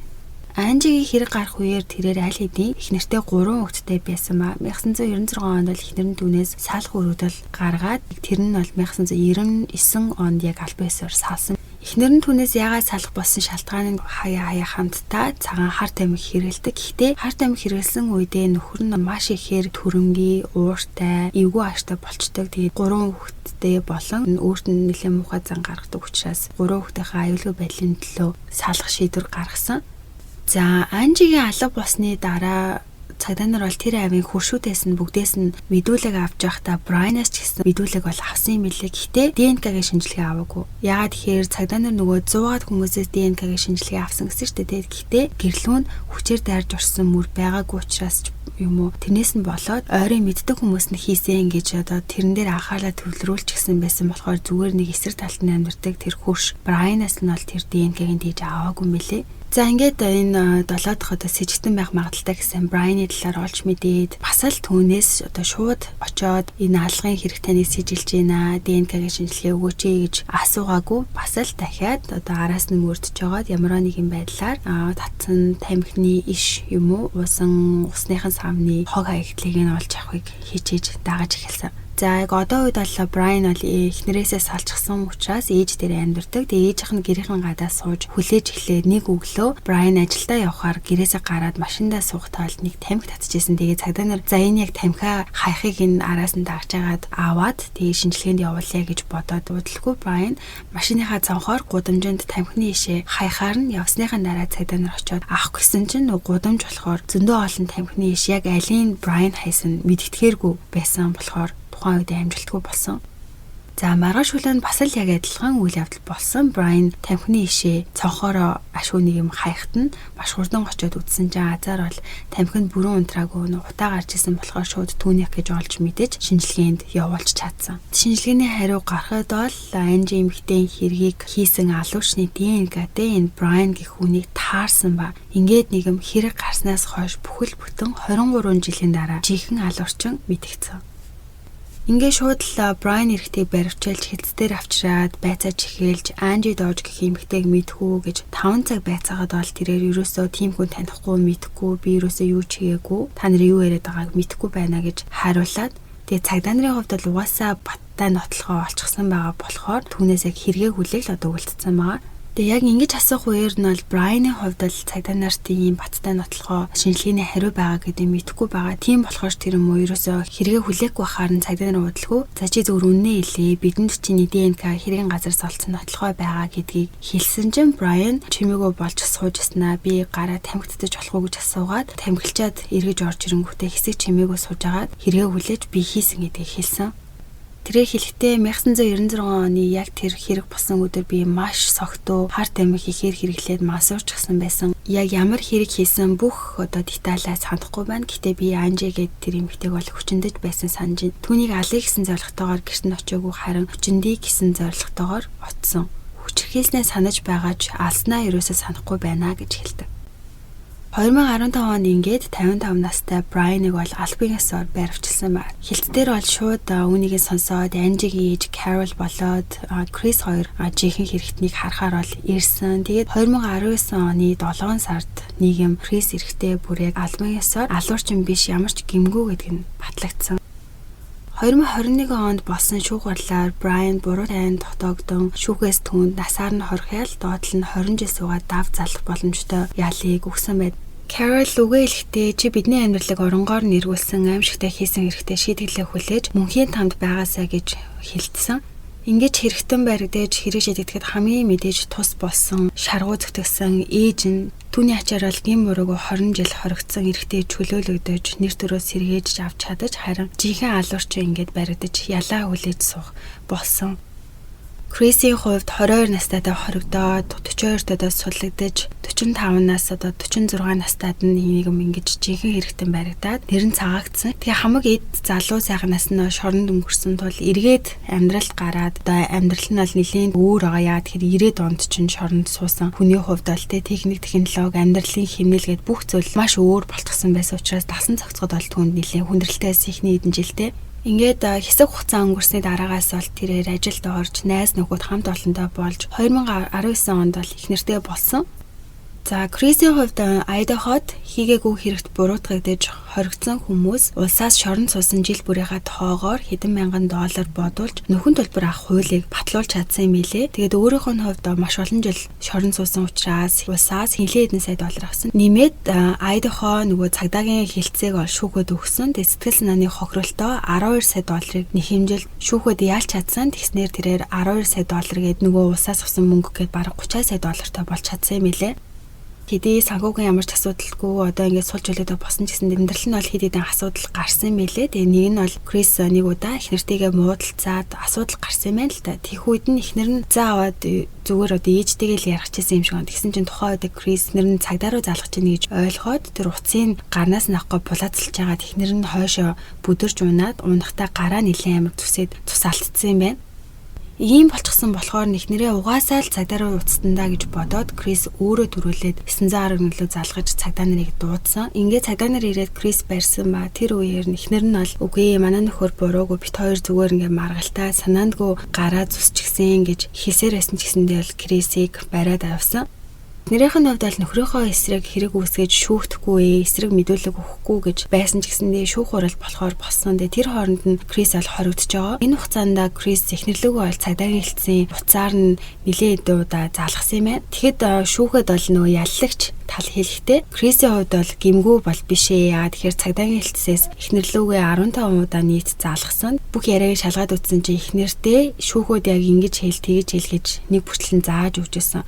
A: Анжигийн хэрэг гарах үеэр тэрээр аль хэдийн их нэртэй 3 хүүхэдтэй байсан ба 1996 онд л ихнэр нь түүнээс салах өрөөдөл гаргаад тэр нь бол 1999 онд яг аль биесээр салсан. Ихнэр нь түүнээс яагаад салах болсон шалтгааныг хаяа хамтдаа цагаан хар тамхи хэрэгэлдэг. Гэхдээ хар тамхи хэрэгэлсэн үедээ нөхөр нь маш ихээр төрөнгийн ууртай, эвгүй ааштай болчдөг. Тэгээд 3 хүүхэдтэй болон өөрт нь нэлээд муухай зан гаргадаг учраас 3 хүүхдийнхээ аюулгүй байдлын төлөө салах шийдвэр гаргасан. За Анжигийн алга болсны дараа цагдаа нар бол тэр авийн хуршүүдээс нь бүгдээс нь мэдүүлэг авч байхдаа Брайанаас ч гэсэн мэдүүлэг бол авсан юм билээ. Гэхдээ ДНК-гийн шинжилгээ аваагүй. Яагаад тэгэхээр цагдаа нар нөгөө 100-аад хүмүүсээс ДНК-гийн шинжилгээ авсан гэсэн чинь тэгээд гэхдээ гэрлүүн хүчээр дайрж орсон мөр байгаагүй учраас юм уу тэрнээс нь болоод ойрын мэддэг хүмүүс нь хийсэн гэж одоо тэрэн дээр анхаалаа төвлөрүүлж гисэн байсан болохоор зүгээр нэг эсрэг талд нь амьдардаг тэр хурш Брайанаас нь бол тэр ДНК-гийн дийж аваагүй юм билээ. За ингээд энэ 7 дахь одоо сэжигтэн байх магадaltaй гэсэн Брайаны талаар олж мэдээд бас л түүнээс одоо шууд очоод энэ алгын хэрэг таныг сэжилж байна ДНК-гийн шинжилгээ өгөөч гэж асуугаагүй бас л дахиад одоо араас нь мөрдөж жагаад ямар нэгэн байдлаар татсан тамхины иш юм уу усан усныхан савны хог хаягдлыг нь олж авахыг хичээж дагаж эхэлсэн. За яг одоо үед бол Брайан бол эхнэрээсээ салчихсан учраас ээж дээр амьдардаг. Тэгээ ээжийнх нь гэрийнхэн гадаа сууж хүлээж эхлээд нэг өглөө Брайан ажилдаа явхаар гэрээсээ гараад машиндаа суугатаал нэг тамхи татчихсан. Тэгээ цагдаа нар за энэ яг тамхиа хаяхыг энэ араас нь дагж агаад аваад тэгээ шинжилгээнд явуулъя гэж бодоод удалгүй Брайан машиныхаа цонхоор гудамжинд тамхины ишээ хаяхаар нь явсныхаа дараа цагдаа нар очиод авах гэсэн чинь гудамж болохоор зөндөө олон тамхины иш яг алийн Брайан хайсан мэддэхээргүй байсан болохоор тухайн үед амжилтгүй болсон. За маргааш хүлээнд бас л яг адилхан үйл явдал болсон. Брайан тамхины ишээ цонхоороо ашгүй нэг юм хаяхт нь маш хурдан очиод үдсэн чинь азар бол тамхинд бүрэн унтраагүй утаа гарч исэн болохоор шууд түүнийх гэж олж мэдэж шинжилгээнд явуулж чадсан. Шинжилгээний хариу гарахад бол Анжи эмэгтэйн хэргийг хийсэн алуучны ДНК-тэй энэ Брайан гэх хүнийг таарсан ба ингээд нэг юм хэрэг гарснаас хойш бүхэл бүтэн 23 жилийн дараа жинхэнэ алуурчин мэдгдсэн. Ингээ шууд л Брайан эрэгтэйг баривчилж хэлцээр авчираад байцааж эхэлж Анжи Дож гэх эмэгтэйг мэдхүү гэж 5 цаг байцаагаад бол тэрээр ерөөсөө тийм хүн танихгүй мэдхгүй би ерөөсөө юу ч хийгээгүй та нар юу яриад байгааг мэдхгүй байна гэж хариулаад тэгээ цагдаа нарын хувьд бол угаасаа баттай нотлохоо олчихсан байгаа болохоор түүнээс яг хэрэгээ хүлээл одоо үлдсэн байгаа. Тэгээ яг ингэж асуух үеэр нь бол Брайаны хувьд л цагдаа нарт ийм баттай нотлохоо шинжилгээний хариу байгаа гэдэг мэдэхгүй байгаа. Тийм болохоор тэр юм уу ерөөсөө хэрэгээ хүлээхгүй байхаар нь цагдаа нар удалгүй. За чи зөвөр үннээ хэлээ. Бидэнд чиний ДНК хэргийн газар солилцсон нотлохоо байгаа гэдгийг хэлсэн чинь Брайан чимээгөө болж сууж яснаа би гараа тамхитдаж болох уу гэж асуугаад тамхилчаад эргэж орж ирэнгүүтээ хэсэг чимээгөө сууж агаад хэрэгээ хүлээж би хийсэн гэдгийг хэлсэн. Тэрээр хэлэхдээ 1996 оны яг тэр хэрэг болсон өдөр би маш согтуу харт амиг хийхээр хэрэглээд масуурчсан байсан. Яг ямар хэрэг хийсэн бүх деталаа санахгүй байна. Гэтэ би Анжи гээд тэр эмэгтэйг бол хүчнэдэж байсан санаж байна. Түүнийг алъя гэсэн зорилготойгоор гэрт нь очиагүй харин хүчндий гэсэн зорилготойгоор оцсон. Хүчрхийлснээ санаж байгаач алснаа ерөөсөө санахгүй байна гэж хэлдэг. 2015 онд ингээд 55 настай Брайаныг бол албан ёсоор байрвчилсан байна. Хилтдээр бол шууд үүнийг сонсоод Анжигийн ээж Carol болоод Крис хоёр жинхэнэ хэрэгтнийг харахаар бол ирсэн. Тэгээд 2019 оны 7 сард нийгэм Крис эрэхтэй бүрийг албан ёсоор алуурчин биш ямар ч гэмгүй гэдг нь батлагдсан. 2021 онд болсон шүүхварлаар Брайан буруу тайнд дотоогдсон шүүхээс түүнд насаар нь хорхиал доотлол нь 20 жил суугаад дав залах боломжтой ялыг өгсөн байд. Carol үгээ хэлэхдээ чи бидний амьдралыг оронгоор нэрвүүлсэн аимшигтай хийсэн хэрэгтэй шийтгэлээ хүлээж мөнхийн тамд байгаасаа гэж хэлсэн. Ингээд хэрэгтэн баригдээж хэрэг шийдэхэд хамгийн мэдээж тус болсон шаргуу зүтгэсэн ээж нь түүний ачаар бол гин бурууг 20 жил хоригдсон эрэгтэй чөлөөлөгдөж нэр төрөө сэргээж авч чадаж харин жинхэнэ алуурчин ингээд баригдаж ялаа хүлээж суух болсон. Крисийн хувьд 22 настайдаа хоригдоод 42-тойдоо судлагдаж 45-наас одоо 46 настайд нь нэг юм ингэж жинхэнэ хэрэгтэн баригдаад нэр нь цагаагдсан. Тэгээ хамаг эд залуу сайхнаас нь шоронд өнгөрсөн тул эргээд амьдралд гараад одоо амьдрал нь бол нэлийн өөр байгаа. Яа тэгэхээр 90-ад онд чинь шоронд суусан хүний хувьд бол техник технологи амьдралын хэмнэлгээд бүх зүйл маш өөр болчихсон байсан учраас дасан цогцоход бол түүнд нэлийн хүндрэлтэй байсан ихний хэдэн жилдээ. Ингээд хэсэг хугацаа өнгөрсний дараагаас бол тэрээр ажилд орж найз нөхөд хамт олондоо болж 2019 онд бол их нэртэй болсон. За Крисийн хувьд Айдаход хийгээгүй хэрэгт буруутгагдаж хоригдсон хүмүүс улсаас шоронд суусан жил бүрийнхаа тоогоор хэдэн мянган доллар бодуулж нөхөн төлбөр авах хуулийг батлуулж чадсан юм билээ. Тэгээд өөрийнх нь хувьд маш олон жил шоронд суусан учраас улсаас хинлээ хэдэн сая доллар авсан. Нэмээд Айдахо нөгөө цагдаагийн хилцээг ол шүүхэд өгсөн. Тэгээд сэтгэл санааны хохиролтоо 12 сая долларыг нэг хэмжил шүүхэд яалч чадсан. Тэгснээр тэрээр 12 сая доллар гээд нөгөө улсаас авсан мөнгө гээд бараг 30 сая доллартай болж чадсан юм билээ. Хэдий санхүүгийн ямар ч асуудалгүй одоо ингээд сул жолоодоо босон гэсэн амьдрал нь бол хэд хэдэн асуудал гарсан мэлээ. Тэгээ нэг нь бол Крис нэг удаа их нэртэйгээ муудалцаад асуудал гарсан юм байна л да. Тэгэх үед нь ихнэр нь заа аваад зүгээр одоо ээжтэйгээ л ярих гэсэн юм шиг байна. Тэгсэн чинь тухайн үед Крис нэр нь цагдаа руу залгах чинь гэж ойлгоод тэр утсыг гарнаас нь авахгүй булаацалж байгаа. Ихнэр нь хойшоо бүдэрж унаад унахтаа гараа нэлээд амар зүсээд цус алдсан юм байна. Ийм болчихсон болохоор нэхнэрээ угаасаа л цагдаа руу уцтандаа гэж бодоод Крис өөрөө төрүүлээд 910 нөлөө залгаж цагдаа нарыг дуудсан. Ингээд цагдаа нар ирээд Крис барьсан ба тэр үеэр нэхнэр нь бол үгүй манай нөхөр буруугүй бит хоёр зүгээр ингээд маргалтай санаандгүй гараа зүсчихсэн гэж хэлсээр байсан ч гэсэндээ бол Крисийг бариад авсан. Нэрийнх нь хувьд бол нөхрийнхөө эсрэг хэрэг үүсгэж шүүхдэггүй, эсрэг мэдүүлэг өгөхгүй гэж байсан ч гэсэндээ шүүх хурал болохоор болсон. Тэр хооронд нь Крис бол хоригдож байгаа. Энэ хугацаанд Крис технологи бол цагдаагийн хэлтсийн буцаар нь нэлээд удаа залгасан юм байна. Тэгэхэд шүүхэд бол нөгөө яллагч тал хэлэхдээ Крисийн хувьд бол гэмгүй бол биш ээ. Яа тэгэхээр цагдаагийн хэлтсээс технологи 15 удаа нийт залгасан. Бүх яриаг шалгаад үзсэн чинь их нэртэй шүүхүүд яг ингэж тэгж хэл гэж нэг бүртлэн зааж өгчээсэн.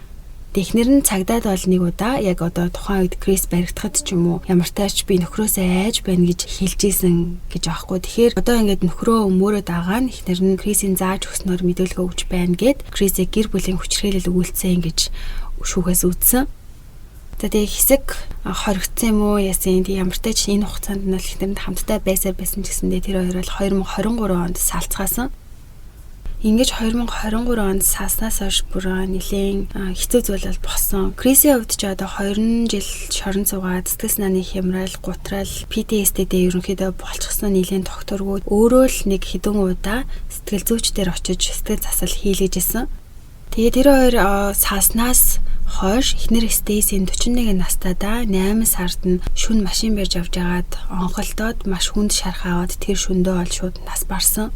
A: Технэр нь цагдаад бол нэг удаа яг одоо тухайн үед Крис баригдахад ч юм уу ямар таач би нөхрөөсөө айж байна гэж хэлж ийсэн гэж аахгүй. Тэгэхээр одоо ингээд нөхрөө өмөрөө дагаа нь ихнэр нь Крисийн зааж өгснөөр мэдүүлгээ өгч байна гэд Крисийг гэр бүлийн хүчирхийлэл өгүүлсэн гэж шүүхээс үзсэн. За тэгээ хэсэг хоригдсан юм уу яасан тийм ямар таач энэ хугацаанд нь ихнэрэнд хамтдаа байсан ч гэсэндээ тэр хоёр бол 2023 онд салцгаасан. Ингэж 2023 онд сааснаас хойш бүр нэлээд хэцүү зүйл бол болсон. Крисийн хувьд ч одоо 20 жил шорон суугаад сэтгэл санааны хямрал, гутрал, PTSD-тэй ерөнхийдөө болчихсон нэлээд докторгууд өөрөө л нэг хэдэн удаа сэтгэл зүйчдэр очиж сэтгэл засал хийлгэж исэн. Тэгээ тэр хоёр сааснаас хойш эхнэр Стейсийн 41 настайдаа 8 сард нь шүн машин барьж авч яагаад онголдоод маш хүнд шарх аваад тэр шөндөө ол шууд нас барсан.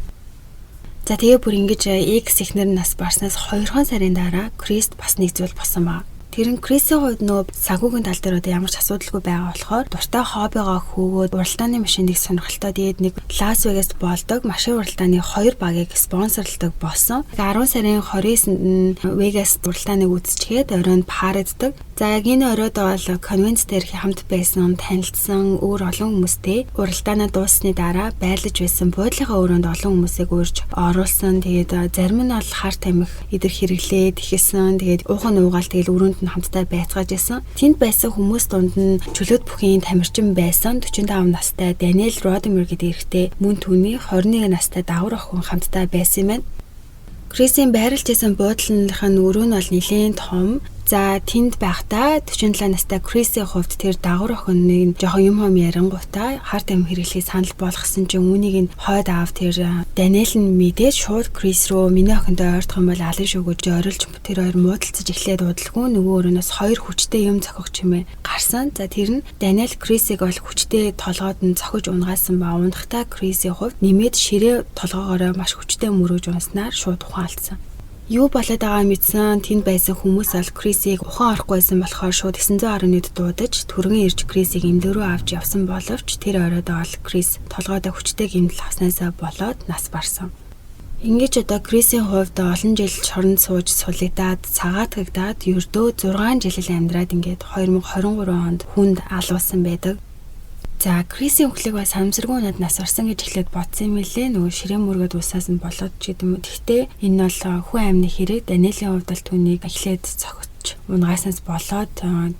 A: За тэгээ бүр ингэж X ихнэр нас барснаас 2 сарын дараа Крист бас нэг зүйл болсон ба. Тэр нь Крисийн хувьд нөө сагуугийн тал дээр одоо ямар ч асуудалгүй байгаа болохоор дуртай хоббигоо хөөгөөд уралдааны машиныг сонирхолтой тэгээд нэг Лас Вегаст болдог машин уралдааны 2 багийг спонсорлдог болсон. 10 сарын 29-нд нь Вегаст уралдааныг үзчихээд оройн параддаг. За яг энэ оройд бол конвенц дээр хамт байсан танилцсан өөр олон хүмүүстэй уралдаанаа дууссаны дараа байрлаж байсан буудлынхаа өрөөнд олон хүмүүсийг урьж оруулсан. Тэгээд зарим нь бол хар тамхи идэр хэрэглээд ихсэн. Тэгээд уухан уугаал тэгэл өрөөнд нь хамтдаа байцгааж исэн. Тэнд байсан хүмүүс дунд нь чөлөөт бүхийн тамирчин байсан 45 настай Даниэл Родемер гэдэг эрэгтэй мөн түүний 21 настай давхар охин хамтдаа байсан юм байна. Крисийн байрлаж исэн буудлынхаа өрөө нь бол нэлээд том. За тэнд байхдаа 47 настай Крисийн хувьд тэр дагвар охиныг жоохон юм ярингуудаа харт юм хэрэглэхийг санал болгосон чинь үүнийг нь хойд аав тэр Даниэл нь мэдээд шууд Крис рүү миний охинтой ойртох юм бол алын шүгэж орилж тэр хоёр муудалцаж эхлээд удалгүй нөгөө өрөөс хоёр хүчтэй юм цохих чимээ гарсан. За тэр нь Даниэл Крисийг бол хүчтэй толгойд нь цохиж унгаасан ба унахдаа Крисийн хувьд нэмээд ширээ толгоогоороо маш хүчтэй мөрөөж унснаар шууд ухаалцсан. Юу болоод байгаа мэдсэн тэнд байсан хүмүүс бол Крисийг ухаан орохгүй байсан болохоор шууд 911-д дуудаж түргэн ирж Крисийг эмнэлэг рүү авч явсан боловч тэр оройд бол Крис толгойдоо хүчтэй гэмтэл авснаасаа болоод нас барсан. Ингэж одоо Крисийн хувьд олон жил шоронд сууж сулагдаад цагаатгагдаад ердөө 6 жил амьдраад ингээд 2023 онд хүнд алуулсан байдаг. За Крисийн өхлийг бас самсаргүй надад нас орсон гэж эхлээд бодсон юм лээ. Нөгөө ширээн мөргөд усаас нь болоод ч гэдэм үү. Гэхдээ энэ бол хүн амны хэрэг. Даниэлийн хувьд бол түүнийг эхлээд цогч унгааснаас болоод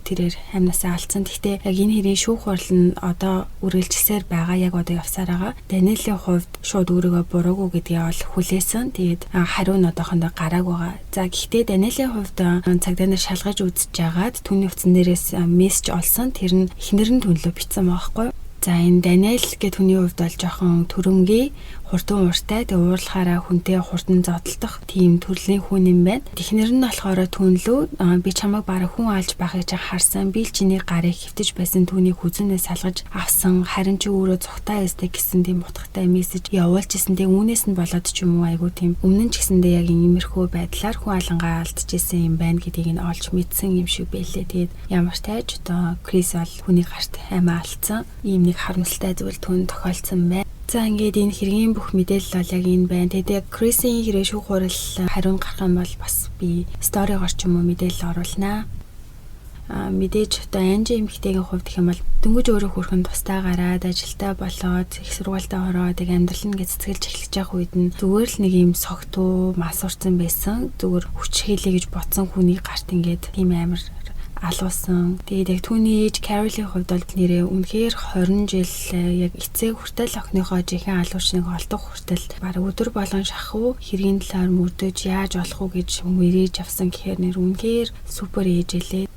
A: тэрээр амнасаа алдсан. Гэхдээ яг энэ хэрийн шүүх хурал нь одоо үргэлжилсээр байгаа. Яг одоо явсаар байгаа. Даниэлийн хувьд шууд өөрийгөө буруугүй гэдгээ бол хүлээсэн. Тэгээд хариу нь одоохондоо гарааг байгаа. За гэхдээ Даниэлийн хувьд цагдаа нар шалгаж үзэж жагаад түүний утсан дээрээс мессеж олсон. Тэр нь эхнэр нь төлөө бичсэн байхгүй. За энэ Даниэл гэх хүний хувьд бол жоохон төрөмгий, хурдан ууртай, тэг уурлахаараа хүнтэй хурдан зодтолдох тийм төрлийн хүн юм байна. Технэр нь болохоор түнлүү би чамайг бараг хүн алж байхыг чинь харсан. Би л чиний гарыг хөвтөж байсан түүний хүзүүнээс салгаж авсан. Харин чи өөрөө зүхтаа өстэй гэсэн тийм утгатай мессеж явуулж исэн. Тэг үүнээс нь болоод ч юм уу айгу тийм өмнө нь ч гэсэндээ яг иймэрхүү байдлаар хүн алангаа алдчихсэн юм байна гэдгийг нь олж мэдсэн юм шиг байлээ. Тэгээд ямар ч тааж одоо Крис бол хүний гарт аймаа алдсан. Ийм нэг харамсалтай зүйл түүнд тохиолдсон байна. За ингээд энэ хэргийн бүх мэдээлэл бол яг энэ байна. Тэгээд Крисийн хэрэг шүүх хурал хариун гарах юм бол бас би сторигоор ч юм уу мэдээлэл оруулнаа. Мэдээж одоо Анжи эмэгтэйгийн хувьд гэх юм бол дөнгөж өөрөө хөрхөн тустай гараад ажилдаа болоод их сургуультаа ороод амьдрал нь гэцэтгэлж эхлэж байгаа үед нь зүгээр л нэг юм согтуу мас урцсан байсан. Зүгээр хүч хийлээ гэж бодсон хүний гарт ингээд тийм амар алуусан. Тэгээд яг түүний ээж Carol-ийн хувьд бол нэрээ үнэхээр 20 жил яг эцэг хүртэл охиныхоо жихэн алуучныг олдох хүртэл баг өдөр болгон шахуу хэргийн талаар мөрдөж яаж олох уу гэж мөрөөж авсан гэхээр нэр үнэхээр супер ээжэлээ.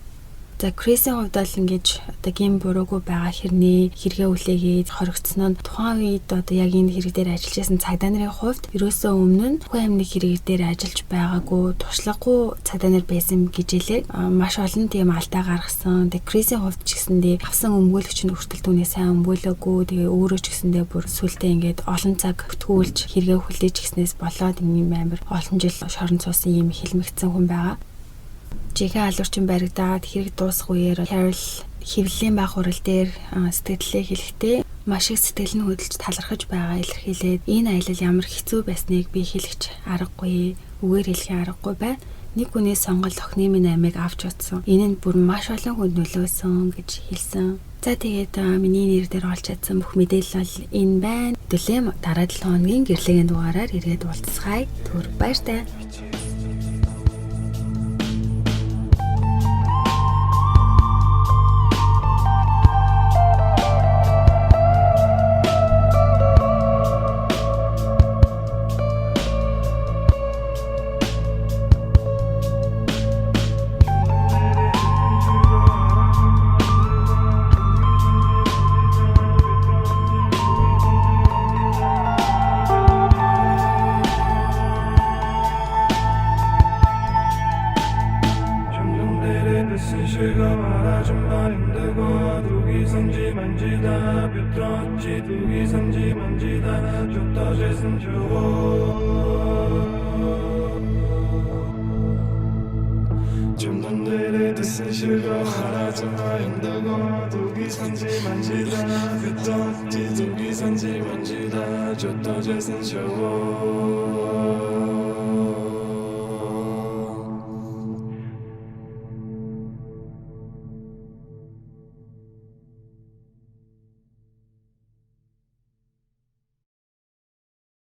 A: За Крисийн хувьд бол ингэж одоо гин буруугүй байгаа хэрнээ хэрэгээ үлээгээд хоригдсон нь тухайн үед одоо яг энэ хэрэг дээр ажиллаж байсан цагдаа нарын хувьд ерөөсөө өмнө нь хүн амны хэрэг дээр ажиллаж байгаагүй туршлагагүй цагдаа нар байсан гэж хэлээ. Маш олон тийм алдаа гаргасан. Тэг Крисийн хувьд ч гэсэндээ авсан өмгөөлөгч нь хүртэл түүний сайн өмгөөлөөгүй. Тэгээ өөрөө ч гэсэндээ бүр сүултээ ингээд олон цаг бүтгүүлж хэрэгээ хүлээж гиснээс болоод ийм амар олон жил шоронд суусан ийм хэлмэгцсэн хүн байгаа. Жихэн алуурчин баригдаад хэрэг дуусах үеэр Carol хэвлэлийн баг хурал дээр сэтгэлээ хэлэхдээ маш их сэтгэл нь хөдөлж талархаж байгаа илэрхийлээд энэ аялал ямар хэцүү байсныг би хэлэх аргагүй, үгээр хэлэх аргагүй байна. Нэг хүний сонголт охины минь амийг авч утсан. Энэ нь бүр маш олон хүнд нөлөөсөн гэж хэлсэн. За тэгээд миний нэр дээр олж чадсан бүх мэдээлэл бол энэ байна. Хэдүүлээ дараа 7 хоногийн гэрлэгийн дугаараар ирээд уулзцгаая. Түр баяртай.
B: 是写个哈拉中啊，用的我都给三七满记得，个多记住给三七满记得，就多就生锈。